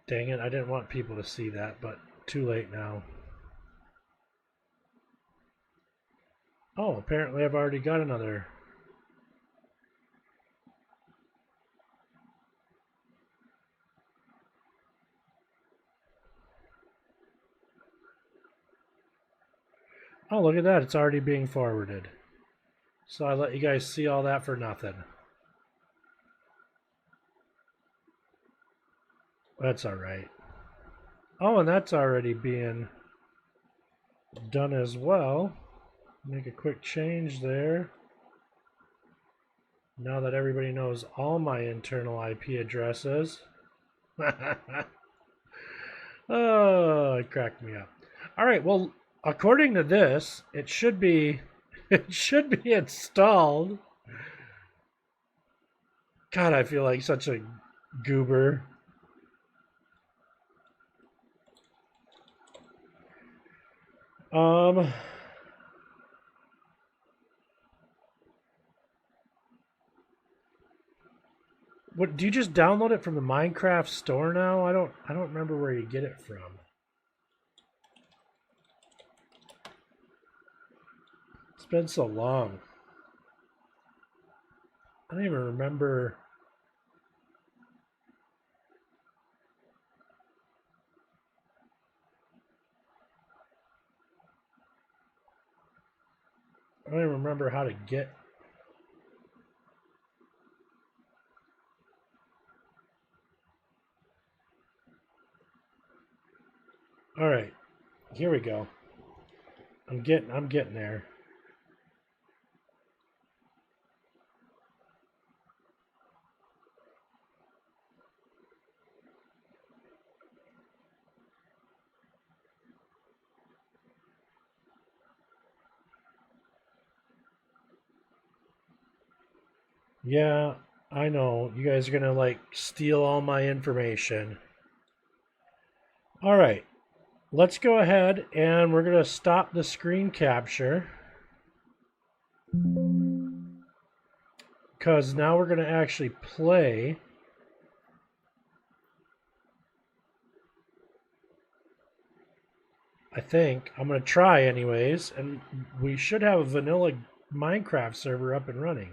Dang it, I didn't want people to see that, but too late now. Oh, apparently I've already got another. Oh, look at that. It's already being forwarded. So I let you guys see all that for nothing. That's all right. Oh, and that's already being done as well. Make a quick change there. Now that everybody knows all my internal IP addresses. Oh, it cracked me up. All right, well, according to this, it should be installed. God, I feel like such a goober. What do you just download it from the Minecraft store now? I don't remember where you get it from. It's been so long. I don't even remember. I don't even remember how to get. All right, here we go. I'm getting there. Yeah, I know. You guys are gonna like steal all my information. All right, let's go ahead and we're gonna stop the screen capture because now we're gonna actually play. I think I'm gonna try anyways, and we should have a vanilla Minecraft server up and running.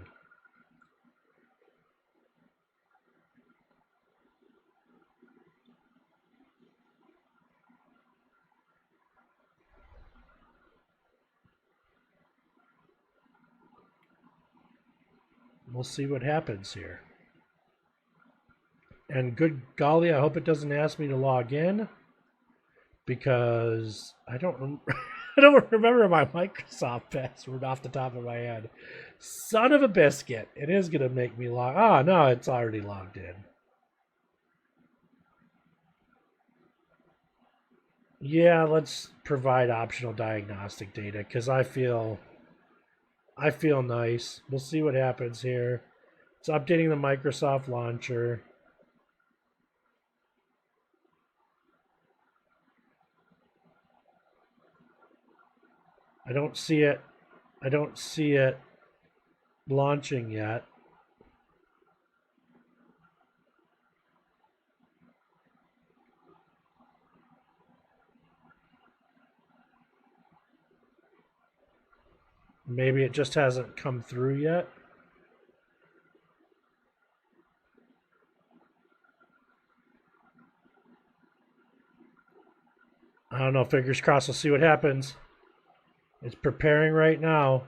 We'll see what happens here. And good golly, I hope it doesn't ask me to log in because I don't I don't remember my Microsoft password off the top of my head. Son of a biscuit! It is gonna make me log. Oh no, it's already logged in. Yeah, let's provide optional diagnostic data because I feel nice. We'll see what happens here. It's updating the Microsoft launcher. I don't see it. I don't see it launching yet. Maybe it just hasn't come through yet. I don't know. Fingers crossed. We'll see what happens. It's preparing right now.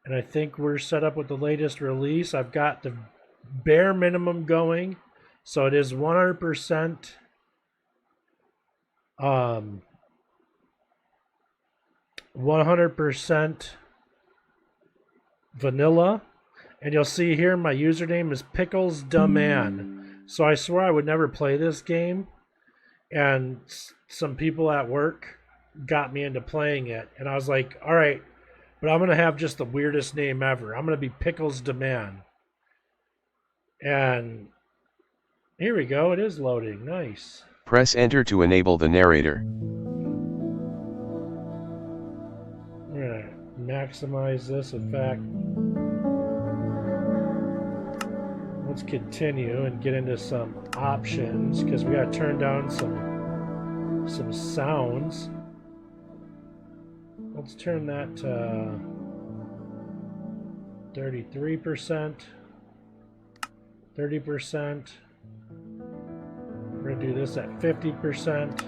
And I think we're set up with the latest release. I've got the bare minimum going. So it is 100% 100% vanilla. And you'll see here my username is Pickles Da Man. So I swear I would never play this game. And some people at work got me into playing it. And I was like, all right, but I'm going to have just the weirdest name ever. I'm going to be Pickles Da Man. And here we go. It is loading. Nice. Press enter to enable the narrator. We're going to maximize this. In fact, let's continue and get into some options because we got to turn down some sounds. Let's turn that to 33%, 30%. We're going to do this at 50%.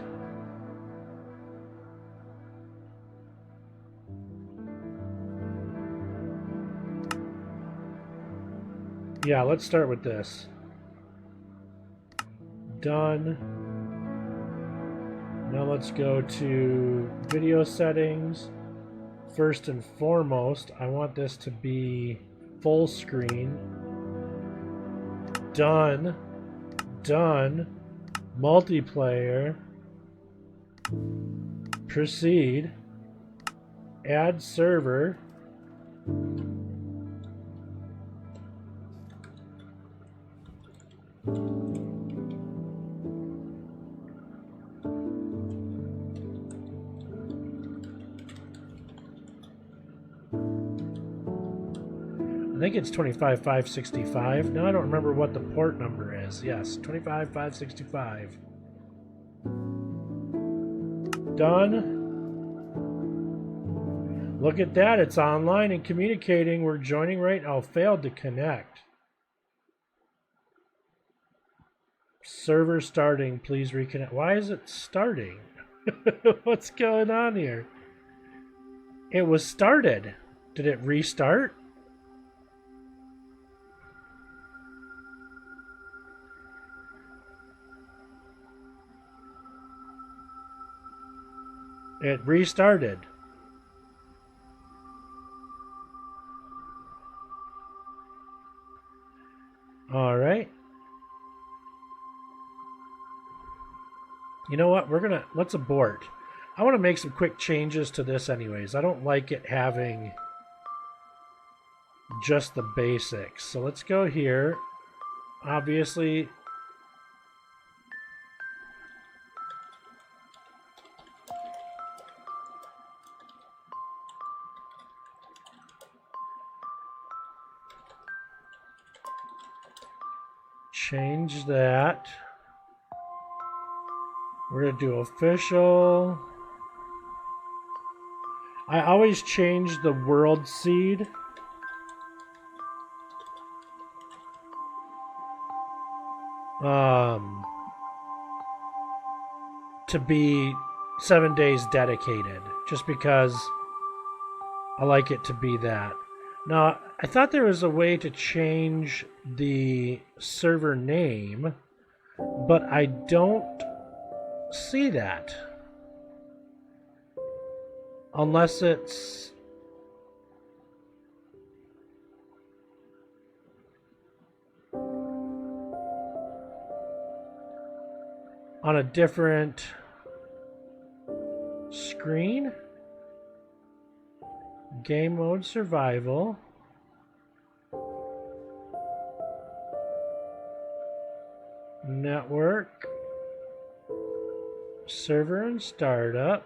Yeah, let's start with this. Done. Now let's go to video settings. First and foremost, I want this to be full screen. Done. Done. Multiplayer. Proceed. Add server. I think it's 25565. Now I don't remember what the port number is. Yes, 25565. Done. Look at that. It's online and communicating. We're joining right now. Failed to connect. Server starting. Please reconnect. Why is it starting? What's going on here? It was started. Did it restart? It restarted. All right. You know what? Let's abort. I want to make some quick changes to this anyways. I don't like it having just the basics. So let's go here. Obviously, change that. We're going to do official. I always change the world seed. To be 7 days dedicated, just because I like it to be that. Now, I thought there was a way to change the server name, but I don't see that. Unless it's on a different screen. Game mode survival. Network. Server and startup.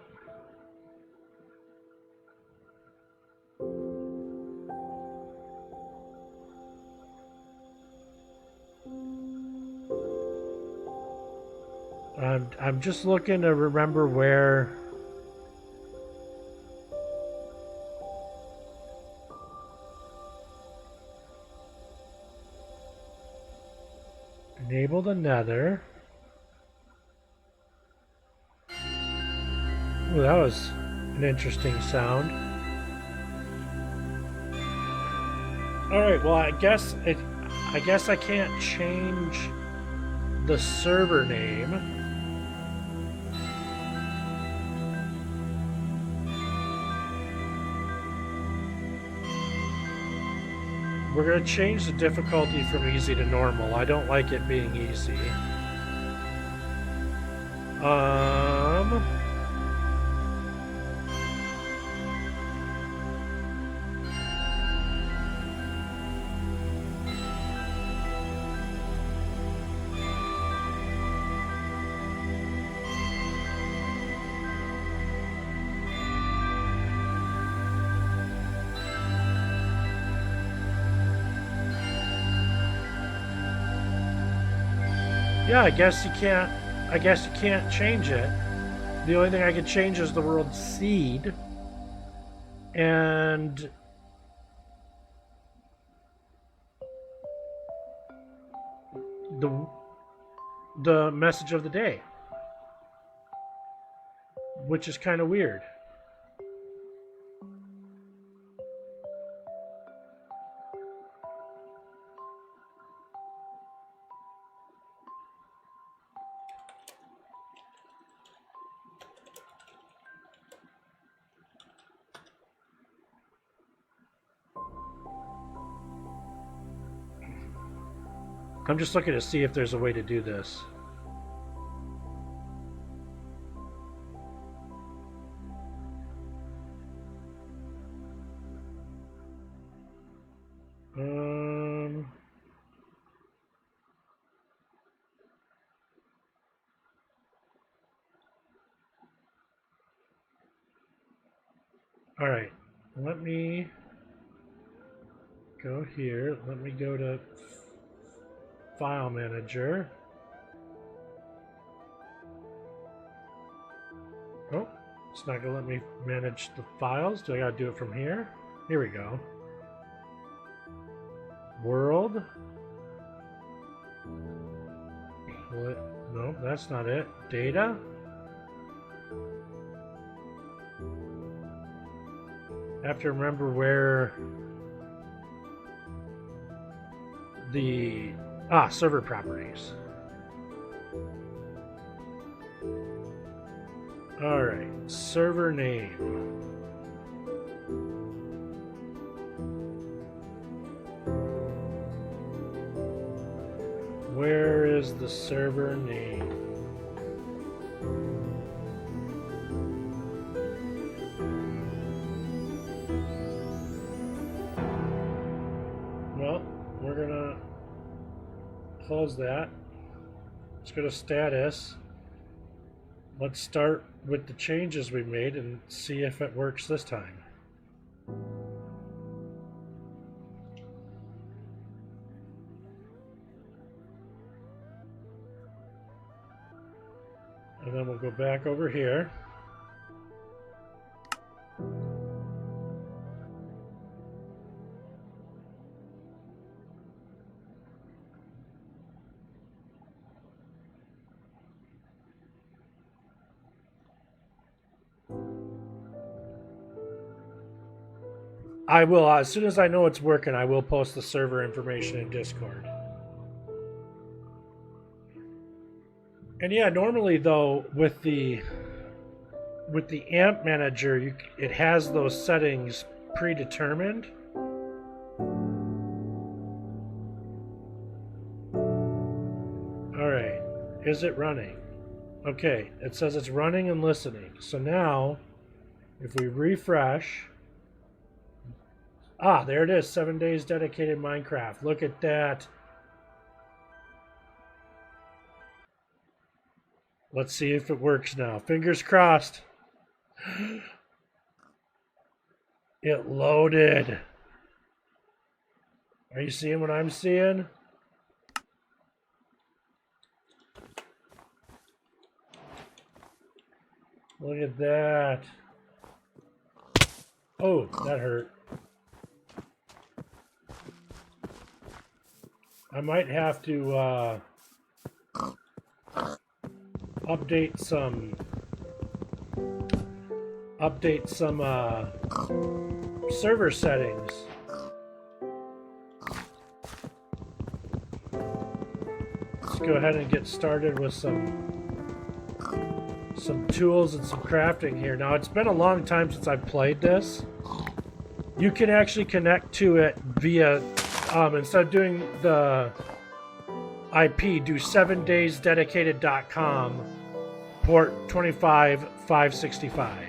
I'm just looking to remember where. Enable the nether. Ooh, that was an interesting sound. Alright, well I guess I can't change the server name. We're gonna change the difficulty from easy to normal. I don't like it being easy. Yeah, I guess you can't change it. The only thing I could change is the word seed and the message of the day, which is kind of weird. I'm just looking to see if there's a way to do this. All right, let me go here. Let me go to File Manager. Oh, it's not gonna let me manage the files. Do I gotta do it from here? Here we go. World. No, that's not it. Data. I have to remember where the server properties. All right, server name. Where is the server name? Well, we're gonna close that. Let's go to status. Let's start with the changes we made and see if it works this time. And then we'll go back over here. I will, as soon as I know it's working, I will post the server information in Discord. And yeah, normally though, with the AMP manager, it has those settings predetermined. All right, is it running? Okay, it says it's running and listening. So now, if we refresh, there it is, 7 days dedicated Minecraft. Look at that. Let's see if it works now. Fingers crossed. It loaded. Are you seeing what I'm seeing? Look at that. Oh, that hurt. I might have to update some server settings. Let's go ahead and get started with some tools and some crafting here. Now, it's been a long time since I've played this. You can actually connect to it via instead of doing the IP, do 7daysdedicated.com, port 25565.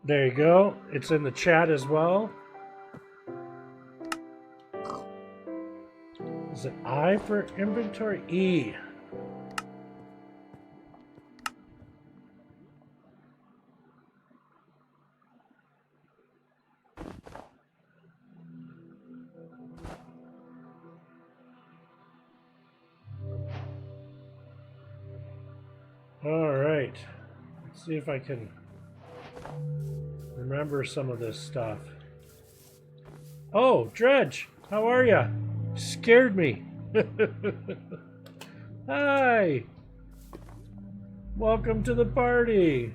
There you go. It's in the chat as well. Is it I for inventory? E. All right. Let's see if I can remember some of this stuff. Oh, Dredge, how are ya? Scared me. Hi. Welcome to the party.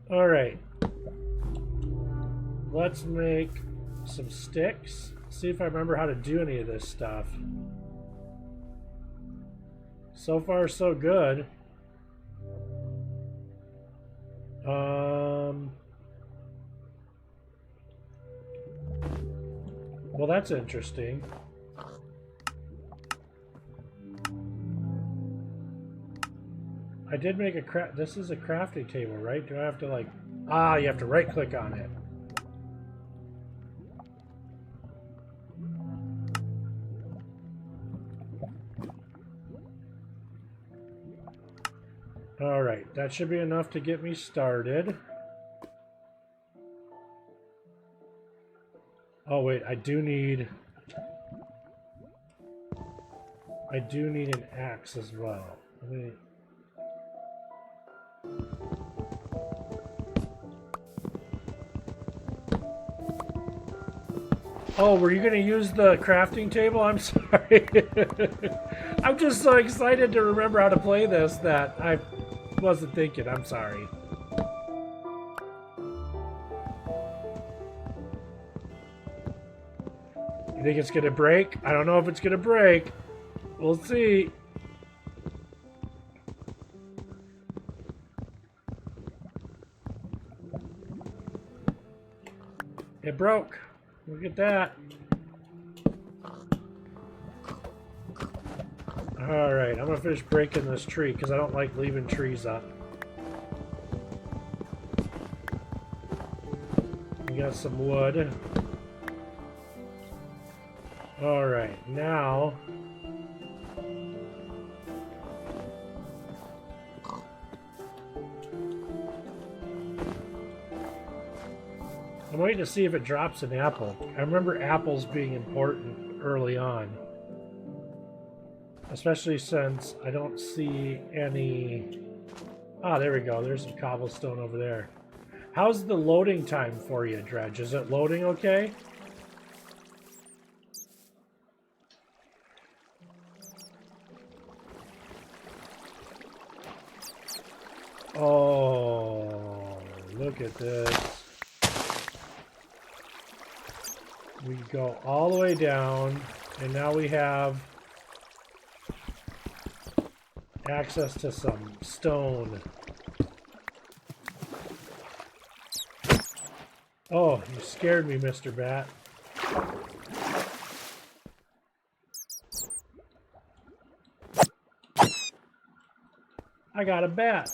All right. Let's make some sticks. See if I remember how to do any of this stuff. So far, so good. Well, that's interesting. I did make a this is a crafting table, right? Do I have to like... Ah, you have to right click on it. All right, that should be enough to get me started. Oh wait, I do need an axe as well. Oh, were you going to use the crafting table? I'm sorry. I'm just so excited to remember how to play this that I wasn't thinking. I'm sorry. You think it's going to break? I don't know if it's going to break. We'll see. It broke. Look at that. Alright, I'm going to finish breaking this tree because I don't like leaving trees up. We got some wood. Alright, now... I'm waiting to see if it drops an apple. I remember apples being important early on. Especially since I don't see any... Ah, there we go. There's some cobblestone over there. How's the loading time for you, Dredge? Is it loading okay? Oh, look at this. We go all the way down, and now we have access to some stone. Oh, you scared me, Mr. Bat. I got a bat.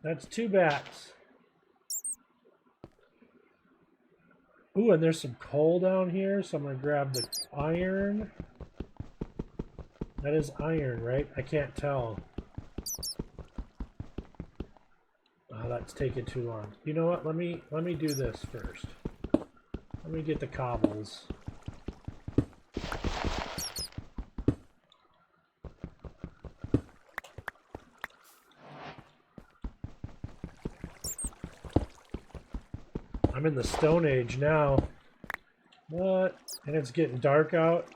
That's two bats. Ooh, and there's some coal down here, so I'm going to grab the iron. That is iron, right? I can't tell. Oh, that's taking too long. You know what? Let me do this first. Let me get the cobbles. I'm in the Stone Age now. What? And it's getting dark out.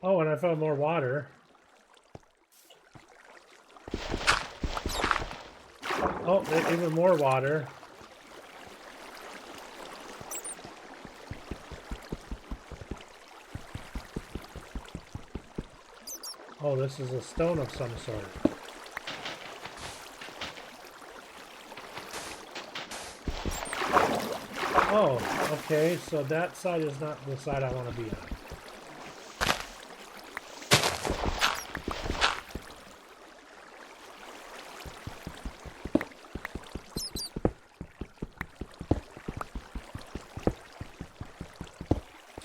Oh, and I found more water. Oh, even more water. Oh, this is a stone of some sort. Oh, okay, so that side is not the side I want to be on.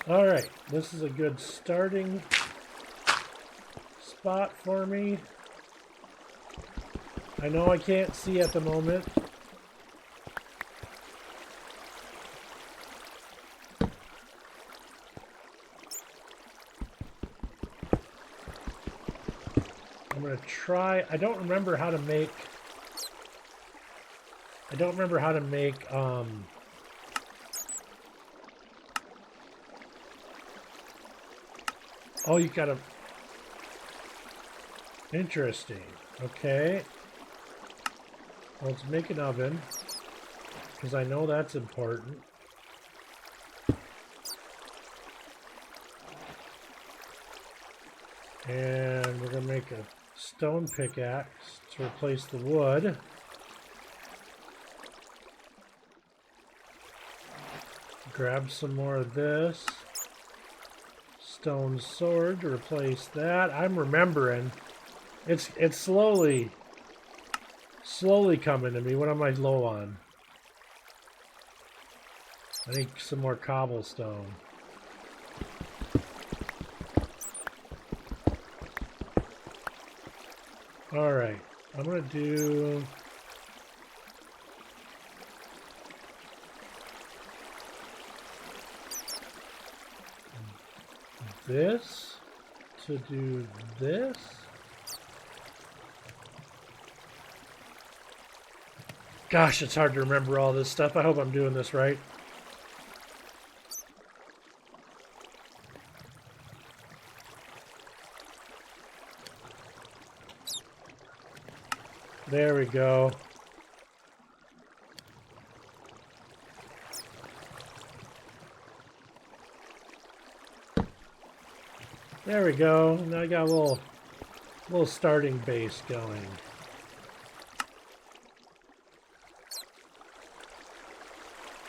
Alright, this is a good starting spot for me. I know I can't see at the moment. I'm going to try. I don't remember how to make oh, you gotta. Interesting. Okay. Well, let's make an oven, because I know that's important. And we're gonna make a stone pickaxe to replace the wood. Grab some more of this. Stone sword to replace that. I'm remembering. It's slowly coming to me. What am I low on? I need some more cobblestone. Alright. I'm gonna do this to do this. Gosh, it's hard to remember all this stuff. I hope I'm doing this right. There we go. There we go. Now I got a little starting base going.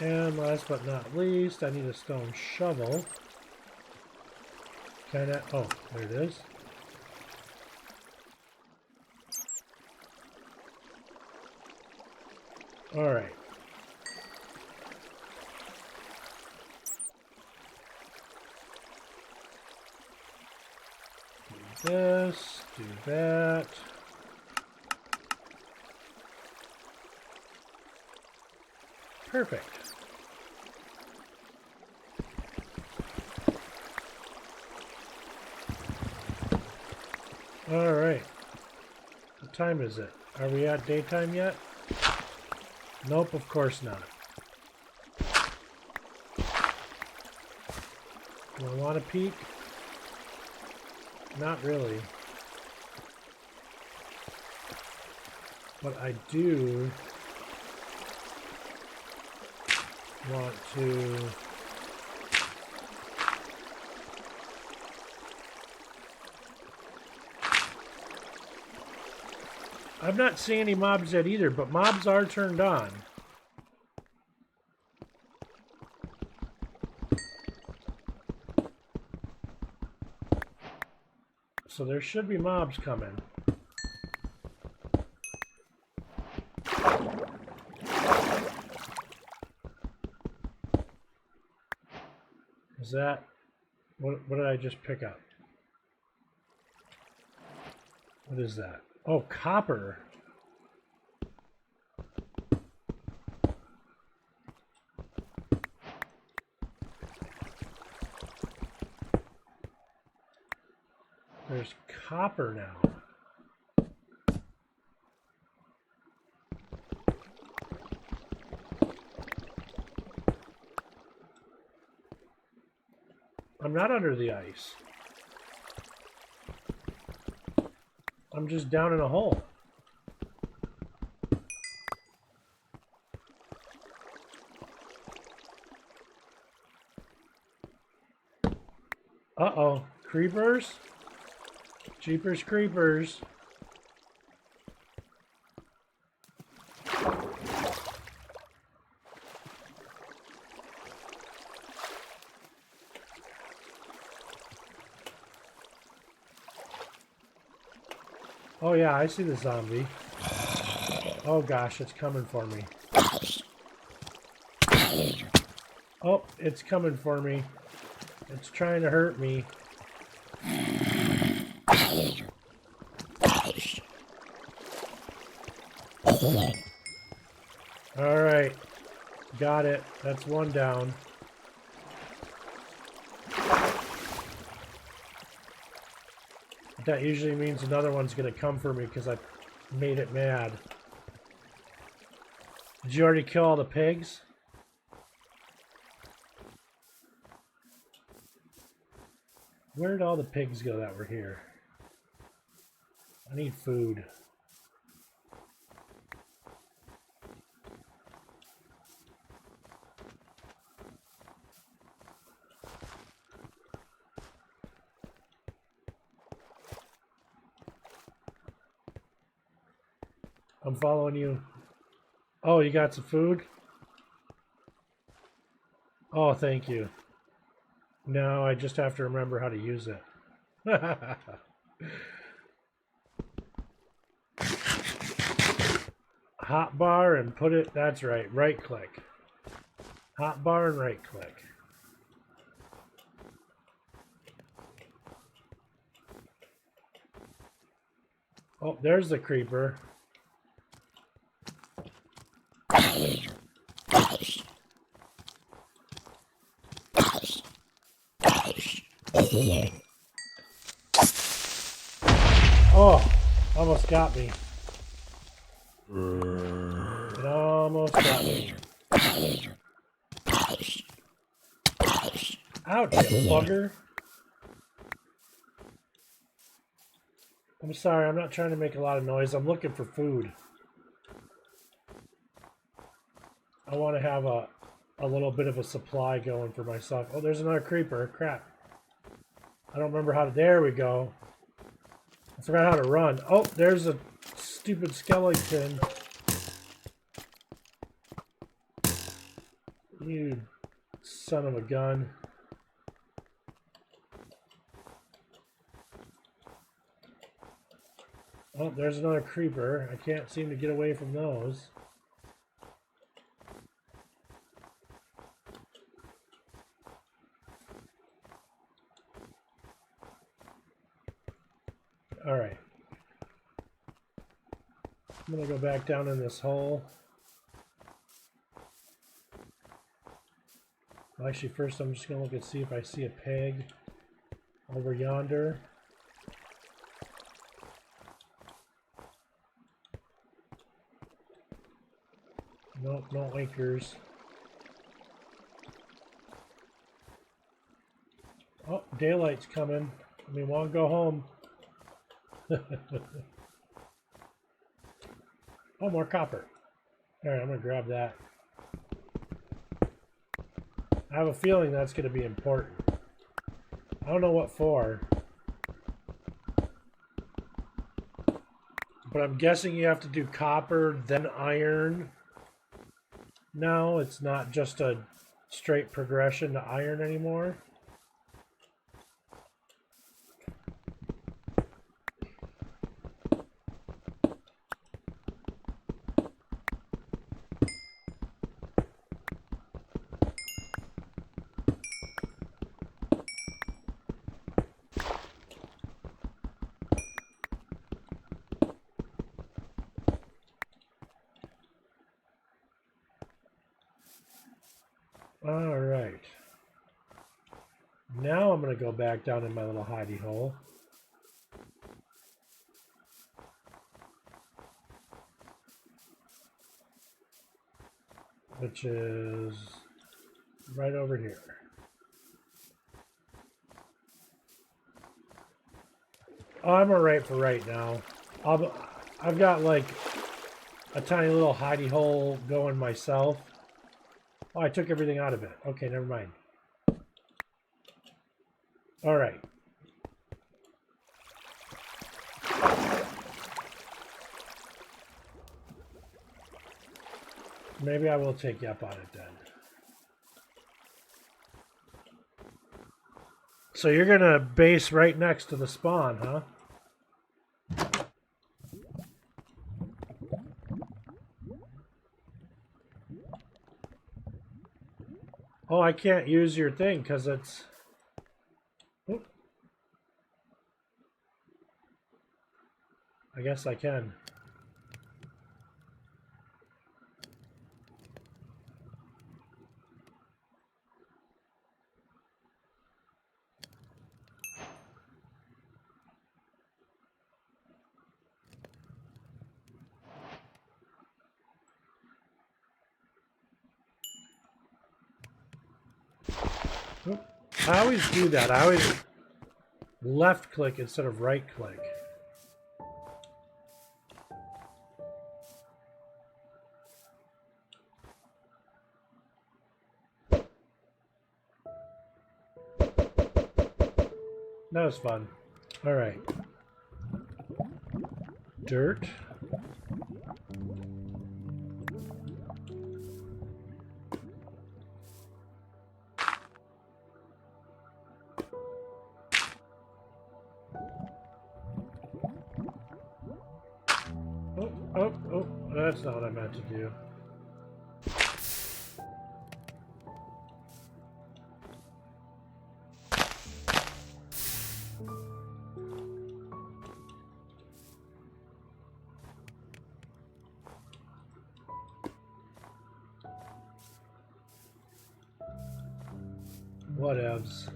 And last but not least, I need a stone shovel. Kinda, oh, there it is. All right. Do this, do that. Perfect. All right. What time is it? Are we at daytime yet? Nope, of course not. Do I want to peek? Not really. But I do want to I'm not seeing any mobs yet either, but mobs are turned on. So there should be mobs coming. Is that... What did I just pick up? What is that? Oh, copper. There's copper now. I'm not under the ice. I'm just down in a hole. Uh-oh. Creepers? Jeepers creepers. Oh yeah, I see the zombie. Oh gosh, it's coming for me. Oh, it's coming for me. It's trying to hurt me. Alright. Got it. That's one down. That usually means another one's going to come for me because I made it mad. Did you already kill all the pigs? Where did all the pigs go that were here? I need food. I'm following you. Oh, you got some food? Oh, thank you. No, I just have to remember how to use it. Hotbar and put it, that's right, right click. Hotbar and right click. Oh, there's the creeper. Oh, almost got me. It almost got me. Ouch, you bugger. I'm sorry, I'm not trying to make a lot of noise. I'm looking for food. I want to have a little bit of a supply going for myself. Oh, there's another creeper. Crap. I don't remember how to... There we go. I forgot how to run. Oh, there's a stupid skeleton. You son of a gun. Oh, there's another creeper. I can't seem to get away from those. Alright. I'm going to go back down in this hole. Actually, first I'm just going to look and see if I see a pig over yonder. Nope, no anchors. Oh, daylight's coming. We won't go home. Oh, more copper. Alright, I'm going to grab that. I have a feeling that's going to be important. I don't know what for. But I'm guessing you have to do copper, then iron. No, it's not just a straight progression to iron anymore. All right. Now I'm going to go back down in my little hidey hole. Which is right over here. Oh, I'm alright for right now. I've got like a tiny little hidey hole going myself. Oh, I took everything out of it. Okay, never mind. Alright. Maybe I will take you up on it then. So you're gonna base right next to the spawn, huh? Oh, I can't use your thing because it's... Oop. I guess I can. Oop. I always do that. I always left click instead of right click. That was fun. All right. Dirt. Oh, that's not what I meant to do. Whatevs.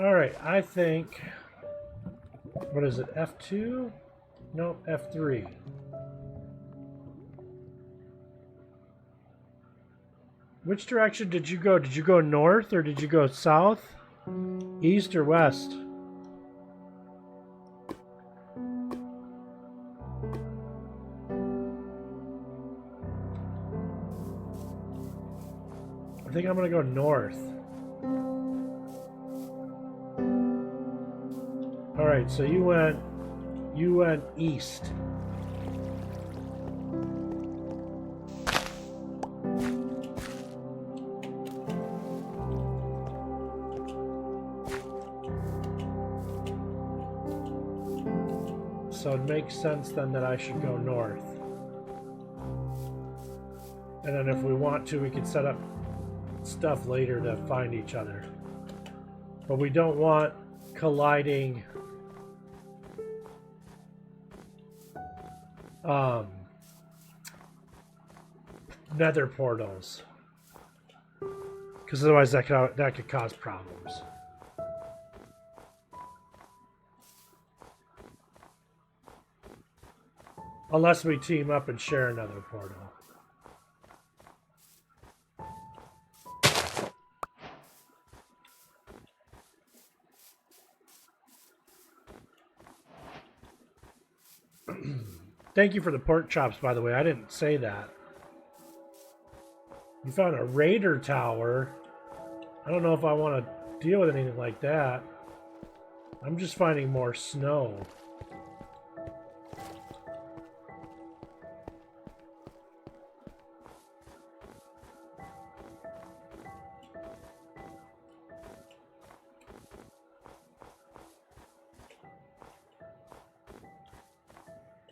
All right, I think, what is it, F2? No, F3. Which direction did you go? Did you go north or did you go south? East or west? I think I'm gonna go north. All right, so you went east. So it makes sense then that I should go north. And then if we want to, we can set up stuff later to find each other. But we don't want colliding nether portals, because otherwise that could cause problems. Unless we team up and share another portal. Thank you for the pork chops, by the way. I didn't say that. You found a raider tower. I don't know if I want to deal with anything like that. I'm just finding more snow.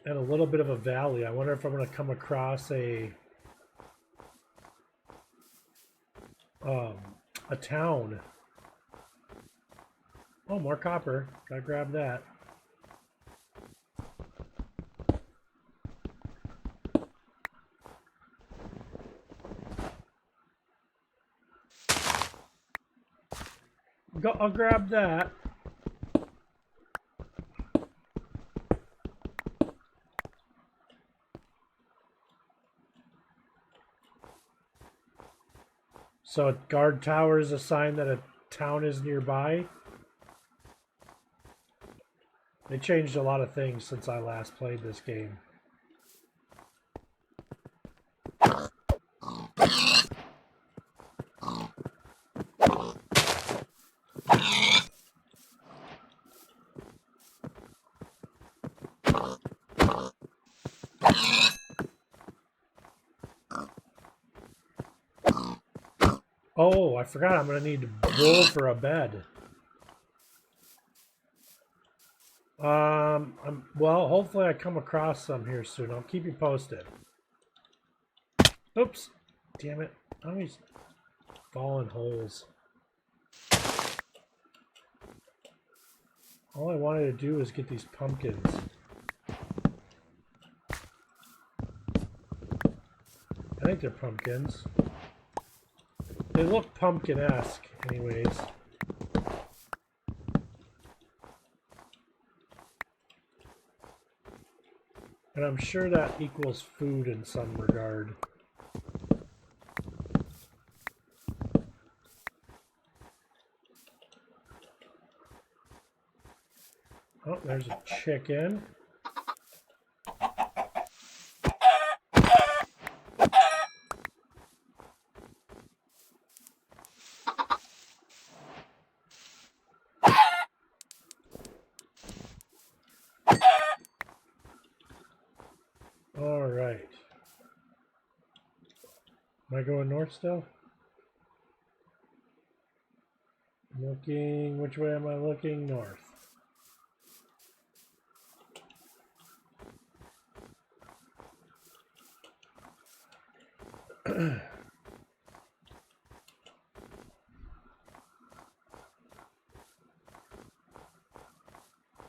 And a little bit of a valley. I wonder if I'm going to come across a town. Oh, more copper. Gotta grab that. I'll grab that. So a guard tower is a sign that a town is nearby. They changed a lot of things since I last played this game. Oh, I forgot I'm going to need wool for a bed. Well, hopefully I come across some here soon. I'll keep you posted. Oops. Damn it. I always fall in holes. All I wanted to do was get these pumpkins. I think they're pumpkins. They look pumpkin-esque, anyways. And I'm sure that equals food in some regard. Oh, there's a chicken. All right. Am I going north still? Looking, which way am I looking? North.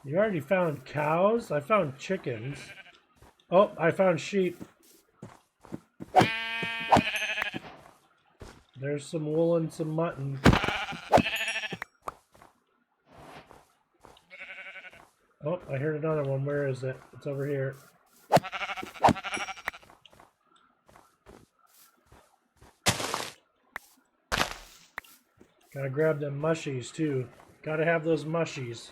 You already found cows? I found chickens. Oh, I found sheep. There's some wool and some mutton. Oh, I heard another one. Where is it? It's over here. Gotta grab them mushies too. Gotta have those mushies.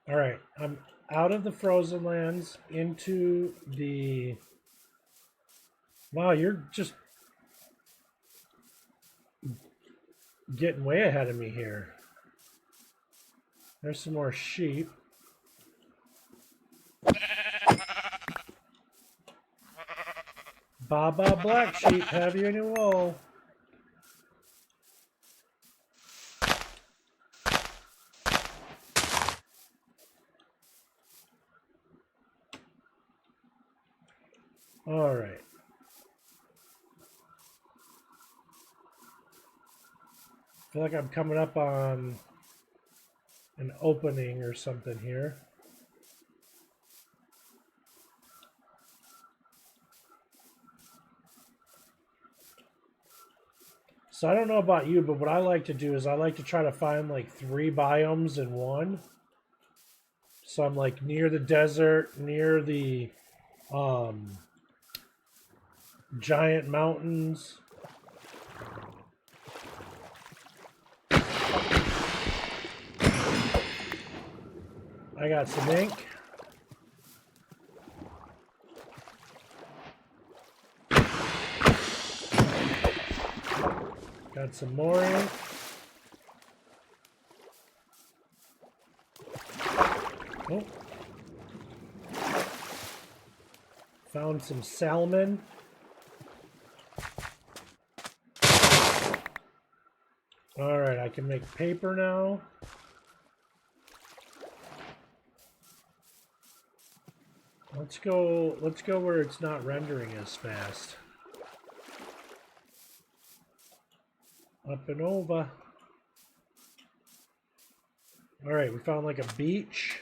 Alright, I'm out of the frozen lands into the... Wow, you're just getting way ahead of me here. There's some more sheep. Baba Black Sheep, have you any wool? All right. I feel like I'm coming up on an opening or something here. So I don't know about you, but what I like to do is I like to try to find like 3 biomes in one. So I'm like near the desert, near the giant mountains. I got some ink. Got some more ink. Oh. Found some salmon. All right, I can make paper now. Let's go where it's not rendering as fast. Up and over. All right, we found like a beach.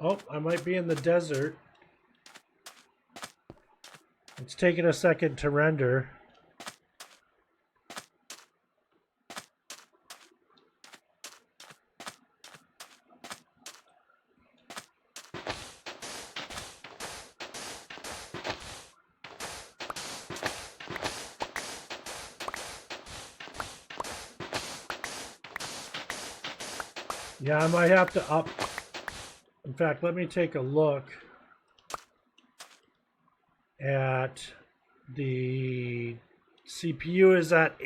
Oh, I might be in the desert. It's taking a second to render. Yeah, I might have to up. In fact, let me take a look at the CPU is at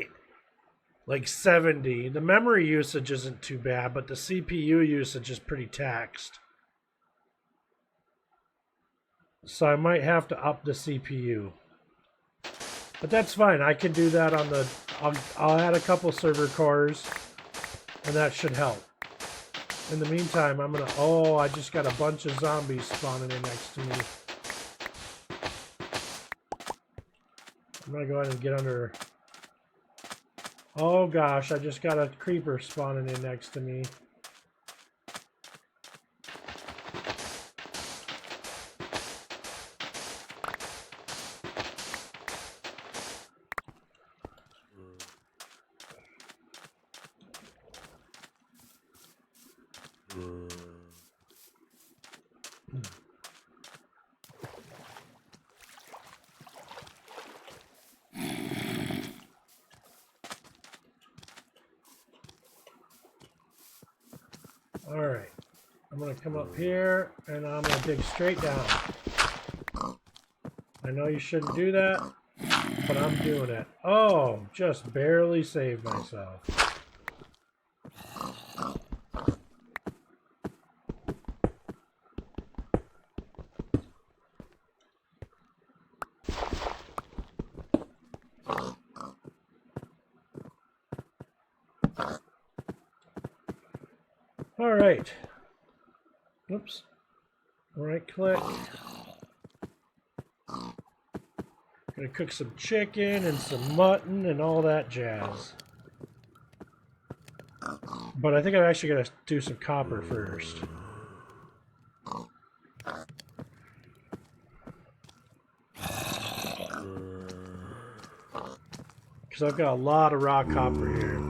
like 70. The memory usage isn't too bad, but the CPU usage is pretty taxed. So I might have to up the CPU. But that's fine. I can do that on the... I'll add a couple server cores, and that should help. In the meantime, I'm gonna... Oh, I just got a bunch of zombies spawning in next to me. I'm gonna go ahead and get under... Oh gosh, I just got a creeper spawning in next to me. Alright, I'm going to come up here and I'm going to dig straight down. I know you shouldn't do that, but I'm doing it. Oh, just barely saved myself. All right. Oops. Right click. Gonna cook some chicken and some mutton and all that jazz. But I think I'm actually gonna do some copper first. Because I've got a lot of raw copper here.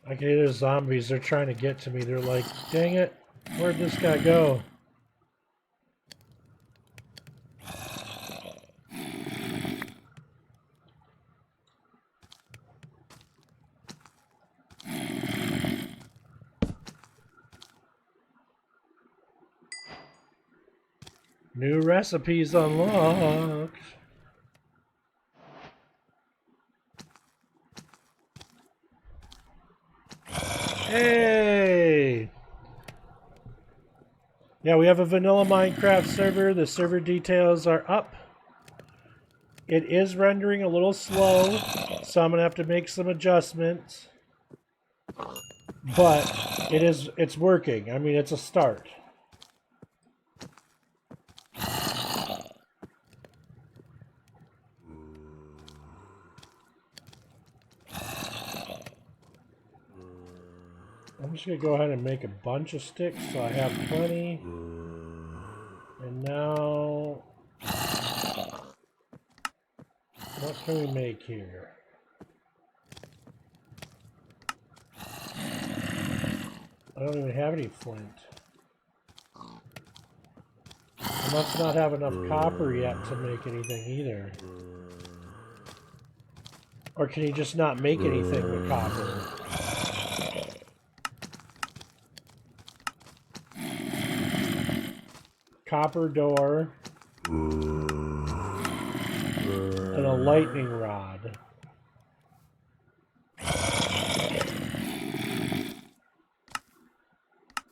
I can hear the zombies. They're trying to get to me. They're like, dang it. Where'd this guy go? New recipes unlocked. Hey! Yeah, we have a vanilla Minecraft server. The server details are up. It is rendering a little slow, so I'm gonna have to make some adjustments. But it's working. I mean, it's a start. I'm just going to go ahead and make a bunch of sticks so I have plenty. And now... what can we make here? I don't even have any flint. I must not have enough copper yet to make anything either. Or can you just not make anything with copper? Copper door. And a lightning rod.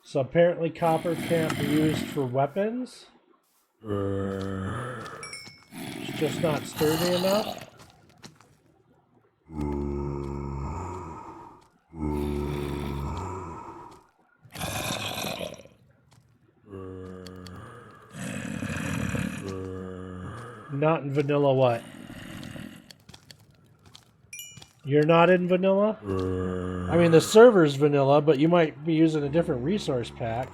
So apparently copper can't be used for weapons. It's just not sturdy enough. not in vanilla what? You're not in vanilla? I mean, the server's vanilla, but you might be using a different resource pack.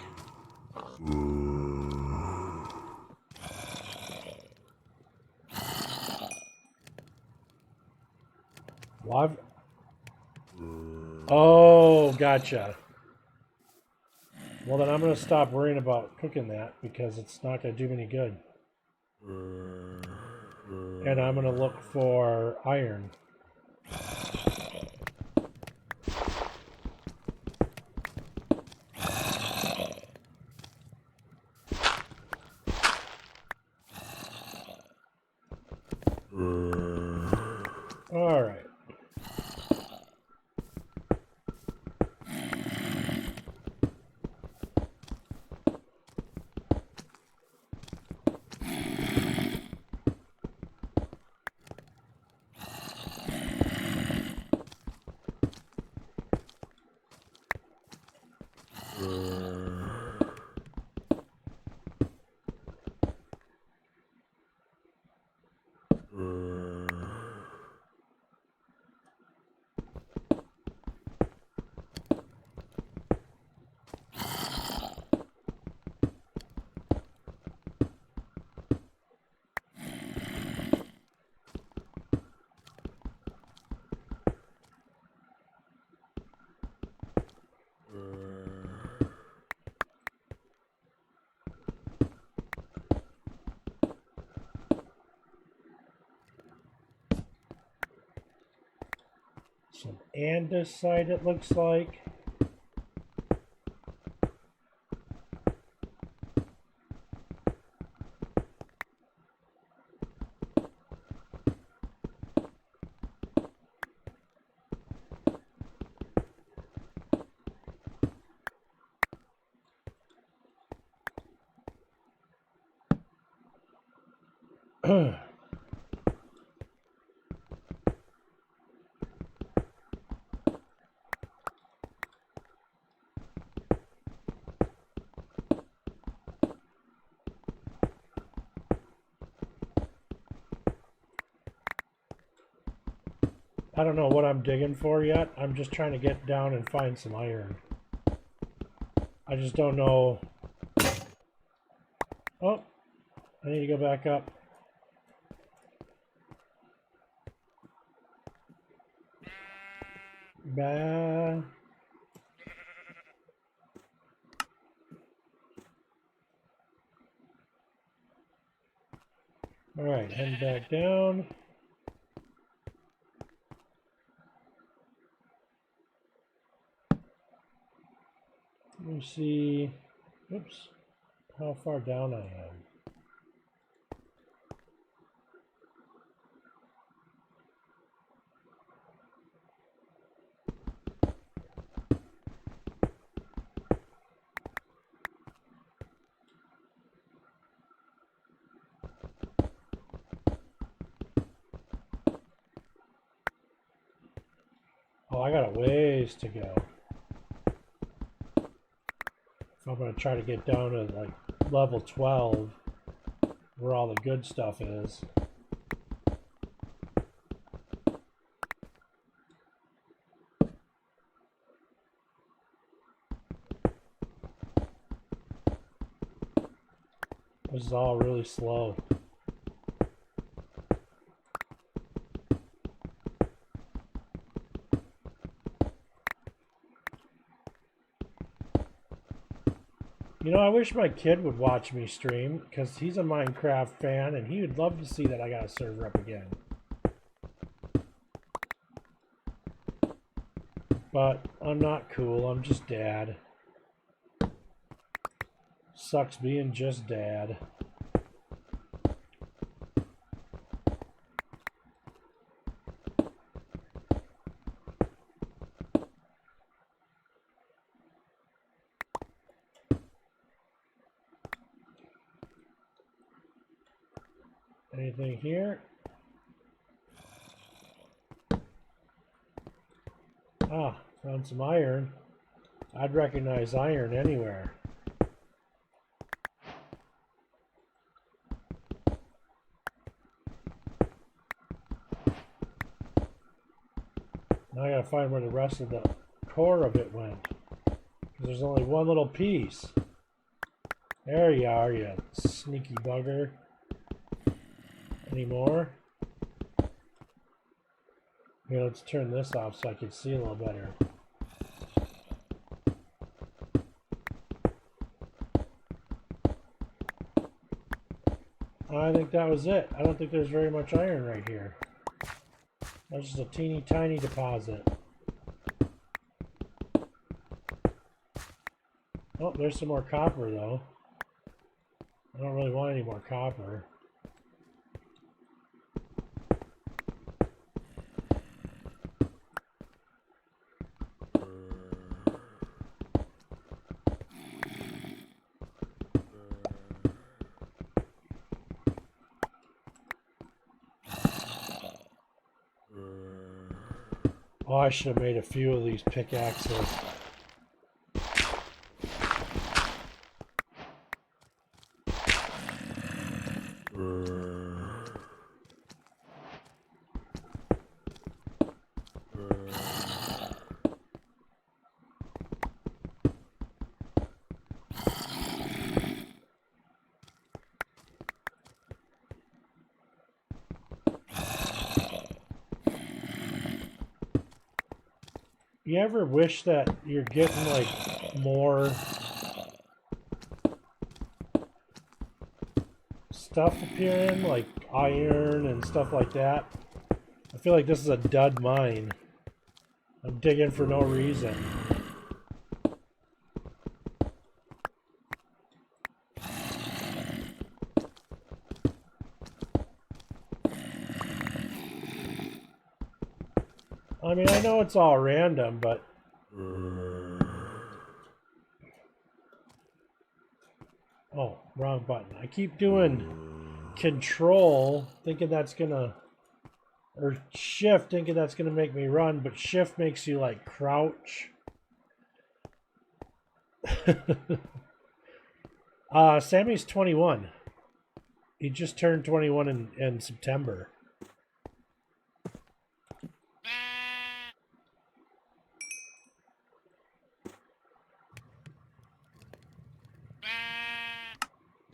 Well, oh, gotcha. Well, then I'm going to stop worrying about cooking that because it's not going to do me any good. And I'm going to look for iron. All right. Some andesite, it looks like. I don't know what I'm digging for yet. I'm just trying to get down and find some iron. I just don't know. Oh, I need to go back up. Bah. All right, head back down. Let me see. Oops. How far down I am. Oh, I got a ways to go. If I'm going to try to get down to like level 12, where all the good stuff is. This is all really slow. You know, I wish my kid would watch me stream because he's a Minecraft fan and he would love to see that I got a server up again. But I'm not cool, I'm just dad. Sucks being just dad. Anything here? Ah, found some iron. I'd recognize iron anywhere. Now I gotta find where the rest of the core of it went. Because there's only one little piece. There you are, you sneaky bugger. Any more? Here, let's turn this off so I can see a little better. I think that was it. I don't think there's very much iron right here. That's just a teeny tiny deposit. Oh, there's some more copper though. I don't really want any more copper. Oh, I should have made a few of these pickaxes. You ever wish that you're getting like more stuff appearing, like iron and stuff like that? I feel like this is a dud mine. I'm digging for no reason. I mean, I know it's all random, but... Oh, wrong button. I keep doing control, thinking that's gonna... Or shift, thinking that's gonna make me run, but shift makes you, like, crouch. Sammy's 21. He just turned 21 in September.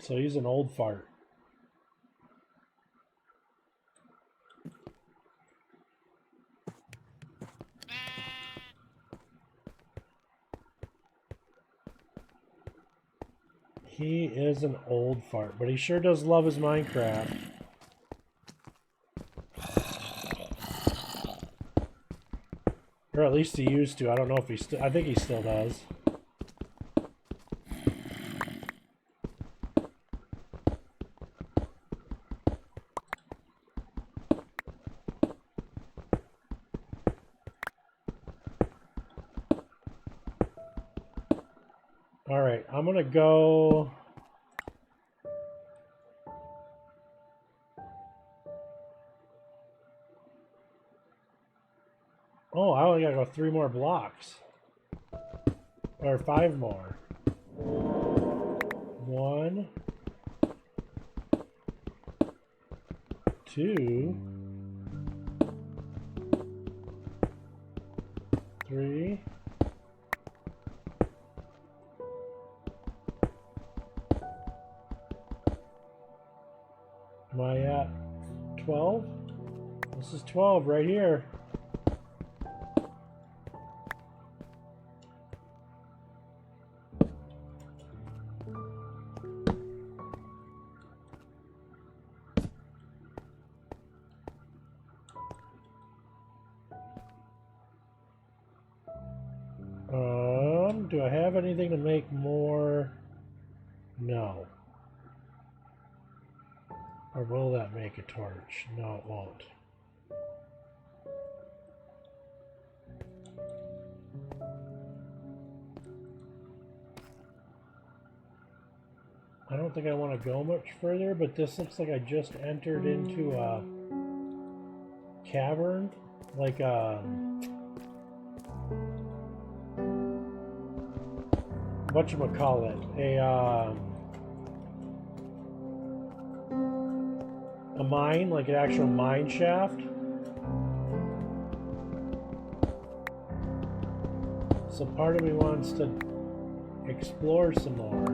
So he's an old fart. He is an old fart, but he sure does love his Minecraft. Or at least he used to. I don't know if he still... I think he still does. Alright, I'm gonna go... Oh, I only gotta go 3 more blocks. Or 5 more. 1, 2, 3. Am I at 12? This is 12 right here. Do I have anything to make more? No. Or will that make a torch? No, it won't. I don't think I want to go much further, but this looks like I just entered into a cavern, like a... whatchamacallit, a mine, like an actual mine shaft. So part of me wants to explore some more.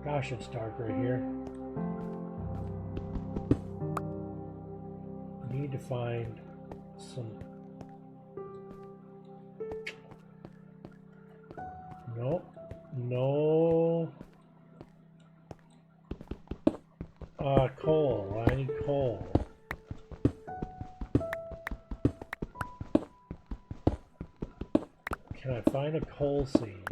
Gosh, it's dark right here. I need to find some... Nope. No. Coal. I need coal. Can I find a coal seam?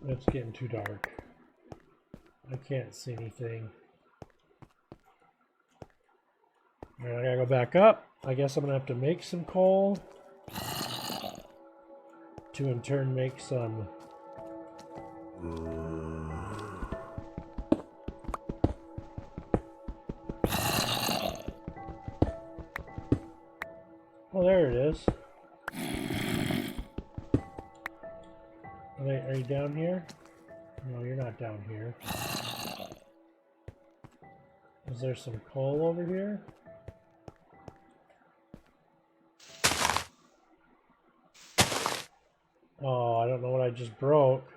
It's getting too dark. I can't see anything. Alright, I gotta go back up. I guess I'm gonna have to make some coal to in turn make some oh, there it is. Are you down here? No, you're not down here. Is there some coal over here? Oh, I don't know what I just broke.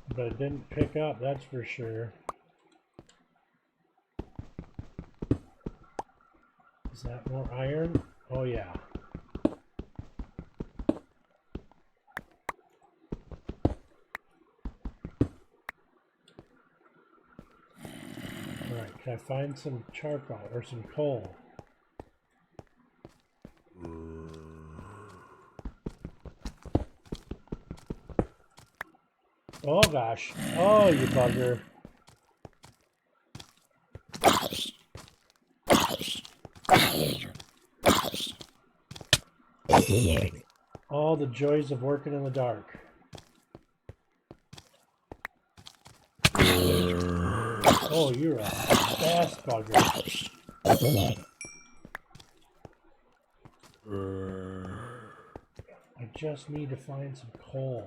But it didn't pick up, that's for sure. Is that more iron? Oh yeah. Alright, can I find some charcoal or some coal? Oh gosh. Oh, you bugger. All the joys of working in the dark. Oh, you're a fast bugger. I just need to find some coal.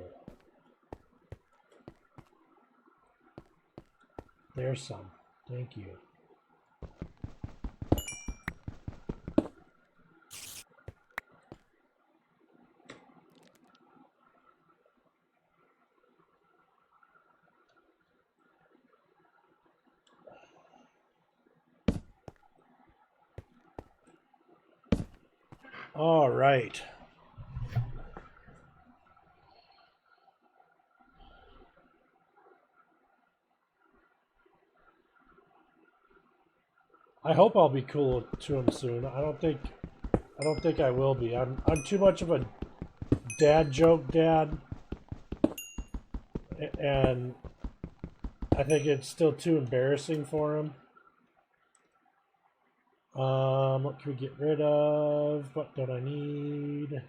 There's some. Thank you. All right. I hope I'll be cool to him soon. I don't think I will be. I'm too much of a dad joke dad, and I think it's still too embarrassing for him. What can we get rid of? What don't I need?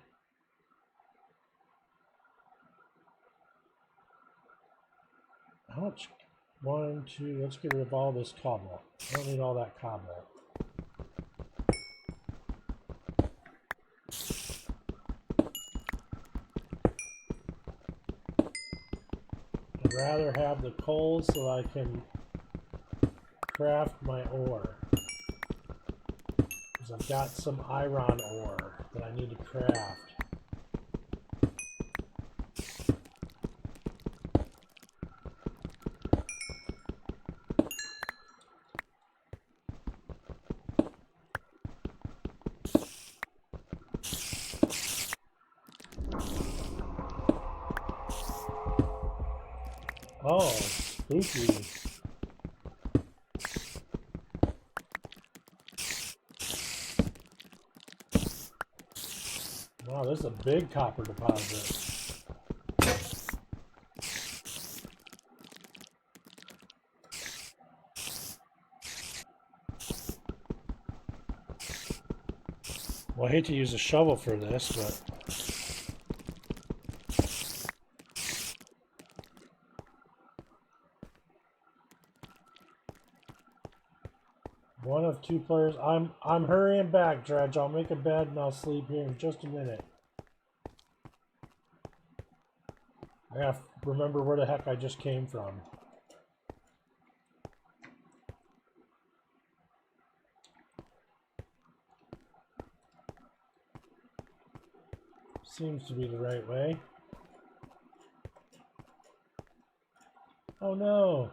How much? 1, 2, let's get rid of all this cobble. I don't need all that cobble. I'd rather have the coal so I can craft my ore. Because I've got some iron ore that I need to craft. Oh, spooky. Wow, this is a big copper deposit. Well, I hate to use a shovel for this, but... One of two players. I'm hurrying back, Dredge. I'll make a bed and I'll sleep here in just a minute. I gotta remember where the heck I just came from. Seems to be the right way. Oh no!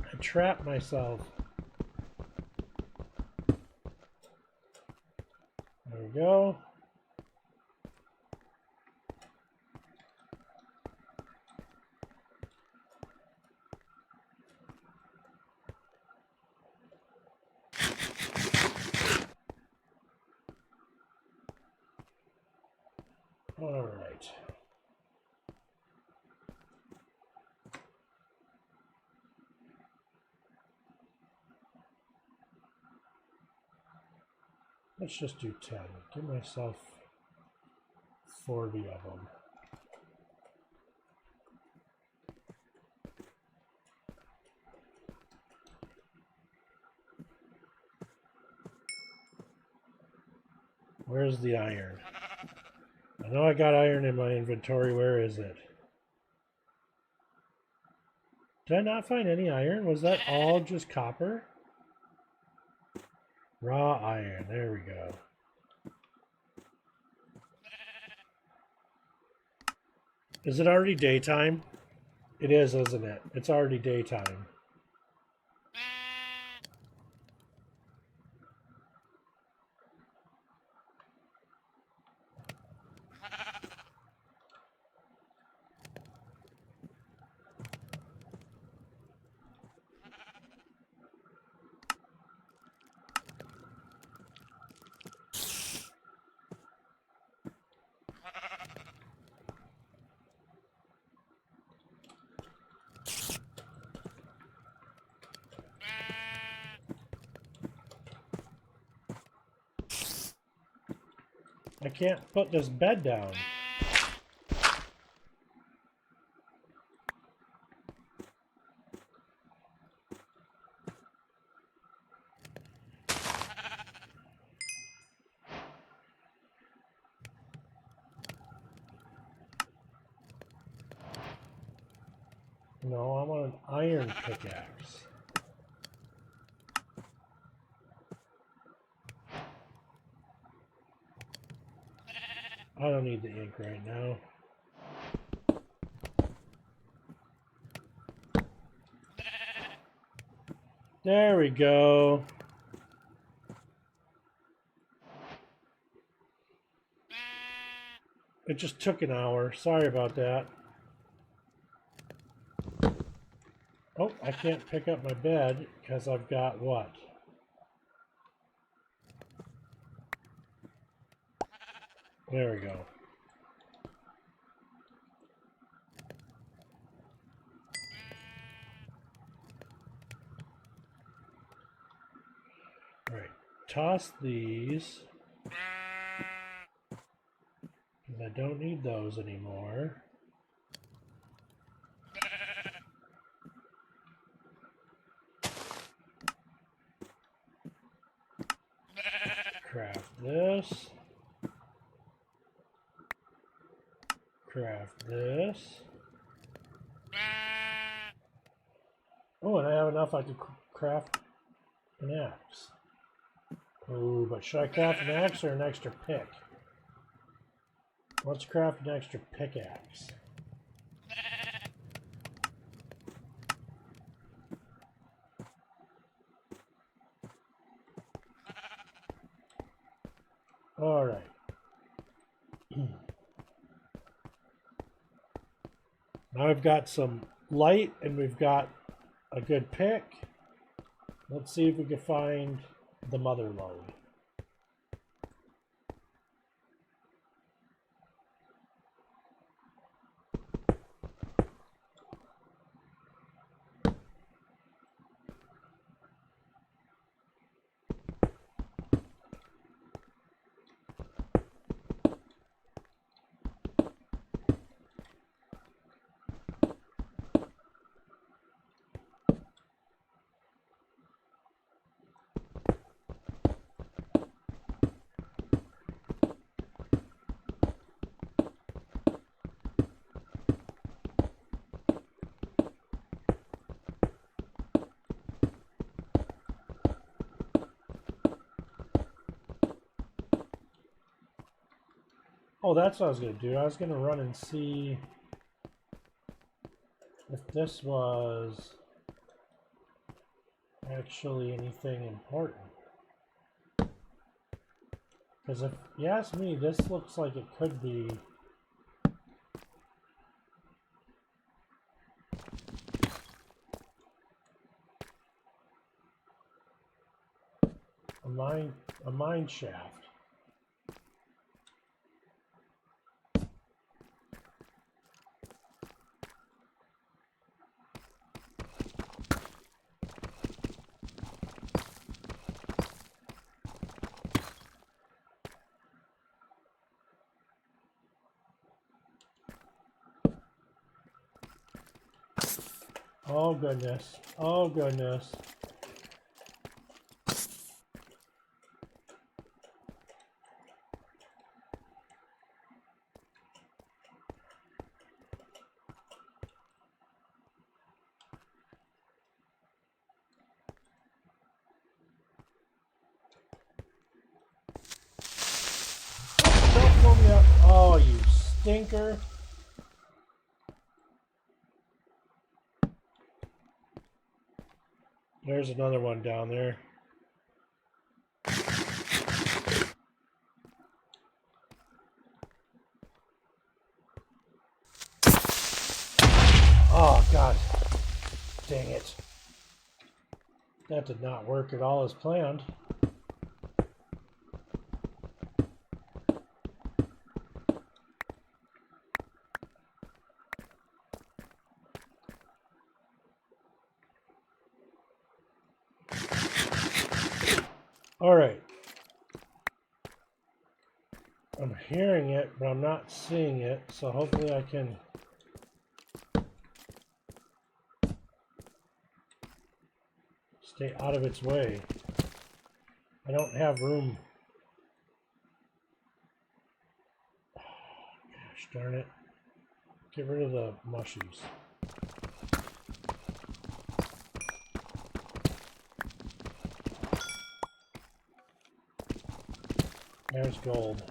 I trapped myself. There we go. All right. Let's just do 10. Give myself 40 of them. Where's the iron? I know I got iron in my inventory. Where is it? Did I not find any iron? Was that all just copper? Raw iron. There we go. Is it already daytime? It is, isn't it? It's already daytime. I can't put this bed down. No, I want an iron pickaxe. I don't need the ink right now. There we go. It just took an hour. Sorry about that. Oh, I can't pick up my bed because I've got what? There we go. All right, toss these. And I don't need those anymore. Craft this. Craft this. Oh, and I have enough I could craft an axe. Oh, but should I craft an axe or an extra pick? Let's craft an extra pickaxe. All right. Now I've got some light and we've got a good pick. Let's see if we can find the mother lode. Oh, that's what I was going to do. I was going to run and see if this was actually anything important. Because if you ask me, this looks like it could be a mine shaft. Oh goodness. Oh goodness. Don't blow me up. Oh, you stinker. There's another one down there. Oh, God. Dang it. That did not work at all as planned. All right. I'm hearing it, but I'm not seeing it, so hopefully I can stay out of its way. I don't have room. Oh, gosh darn it. Get rid of the mushies. There's gold.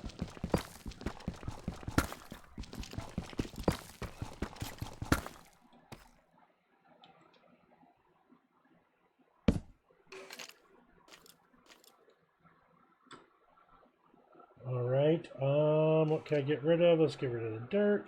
All right. What can I get rid of? Let's get rid of the dirt.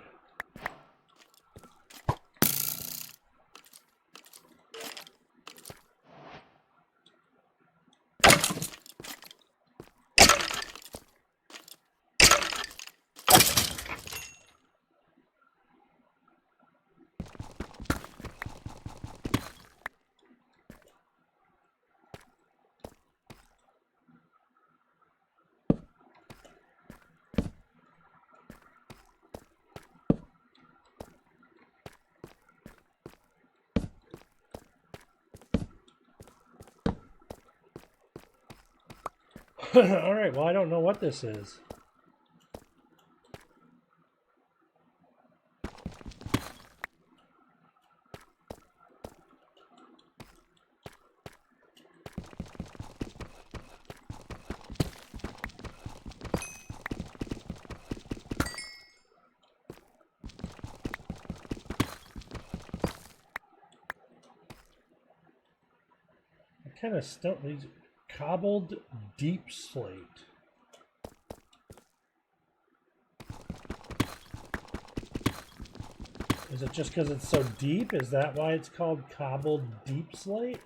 All right, well, I don't know what this is. I kind of stumped these. Cobbled deep slate. Is it just because it's so deep? Is that why it's called cobbled deep slate?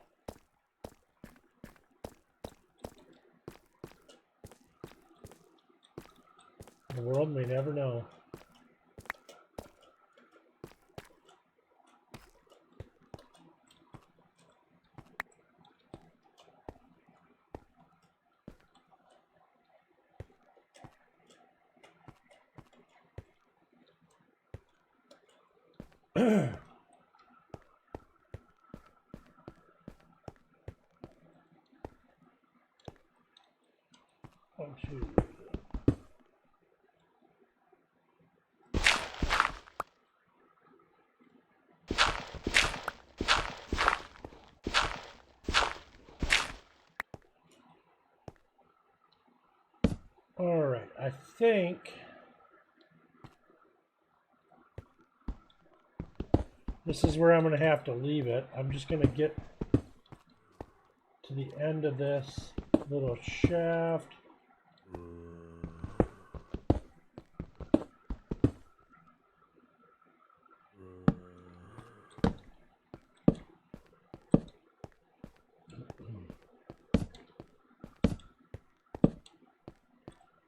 The world may never know. One, two. All right, I think This is where I'm going to have to leave it. I'm just going to get to the end of this little shaft.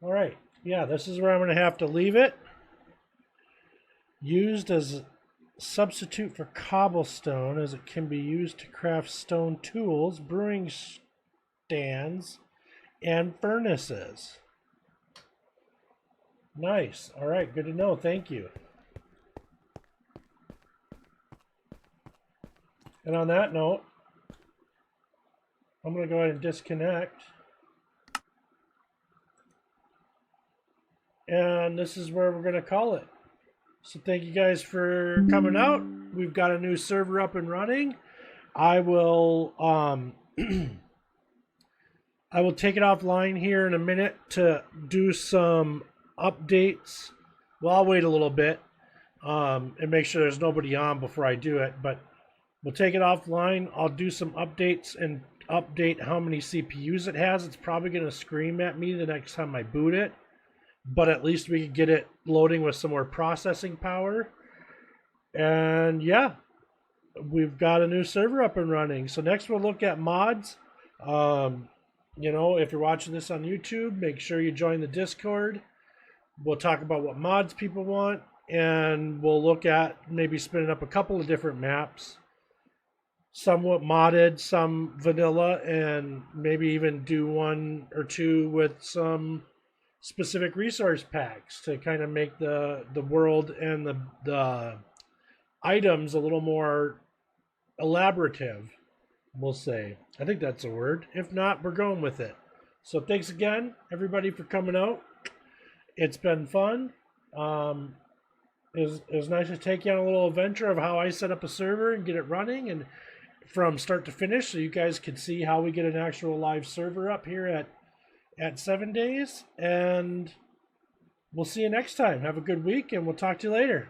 All right, yeah, this is where I'm going to have to leave it. Used as a substitute for cobblestone, as it can be used to craft stone tools, brewing stands, and furnaces. Nice. All right, good to know. Thank you. And on that note, I'm going to go ahead and disconnect. And this is where we're going to call it. So thank you guys for coming out. We've got a new server up and running. I will I will take it offline here in a minute to do some updates. Well, I'll wait a little bit and make sure there's nobody on before I do it. But we'll take it offline. I'll do some updates and update how many CPUs it has. It's probably going to scream at me the next time I boot it. But at least we can get it loading with some more processing power. And yeah, we've got a new server up and running. So next we'll look at mods. You know, if you're watching this on YouTube, make sure you join the Discord. We'll talk about what mods people want, and we'll look at maybe spinning up a couple of different maps. Somewhat modded, some vanilla, and maybe even do one or two with some specific resource packs to kind of make the world and the items a little more elaborative, we'll say. I think that's a word. If not, we're going with it. So thanks again, everybody, for coming out. It's been fun. It was nice to take you on a little adventure of how I set up a server and get it running, and from start to finish, so you guys can see how we get an actual live server up here at 7 Days. And we'll see you next time. Have a good week, and we'll talk to you later.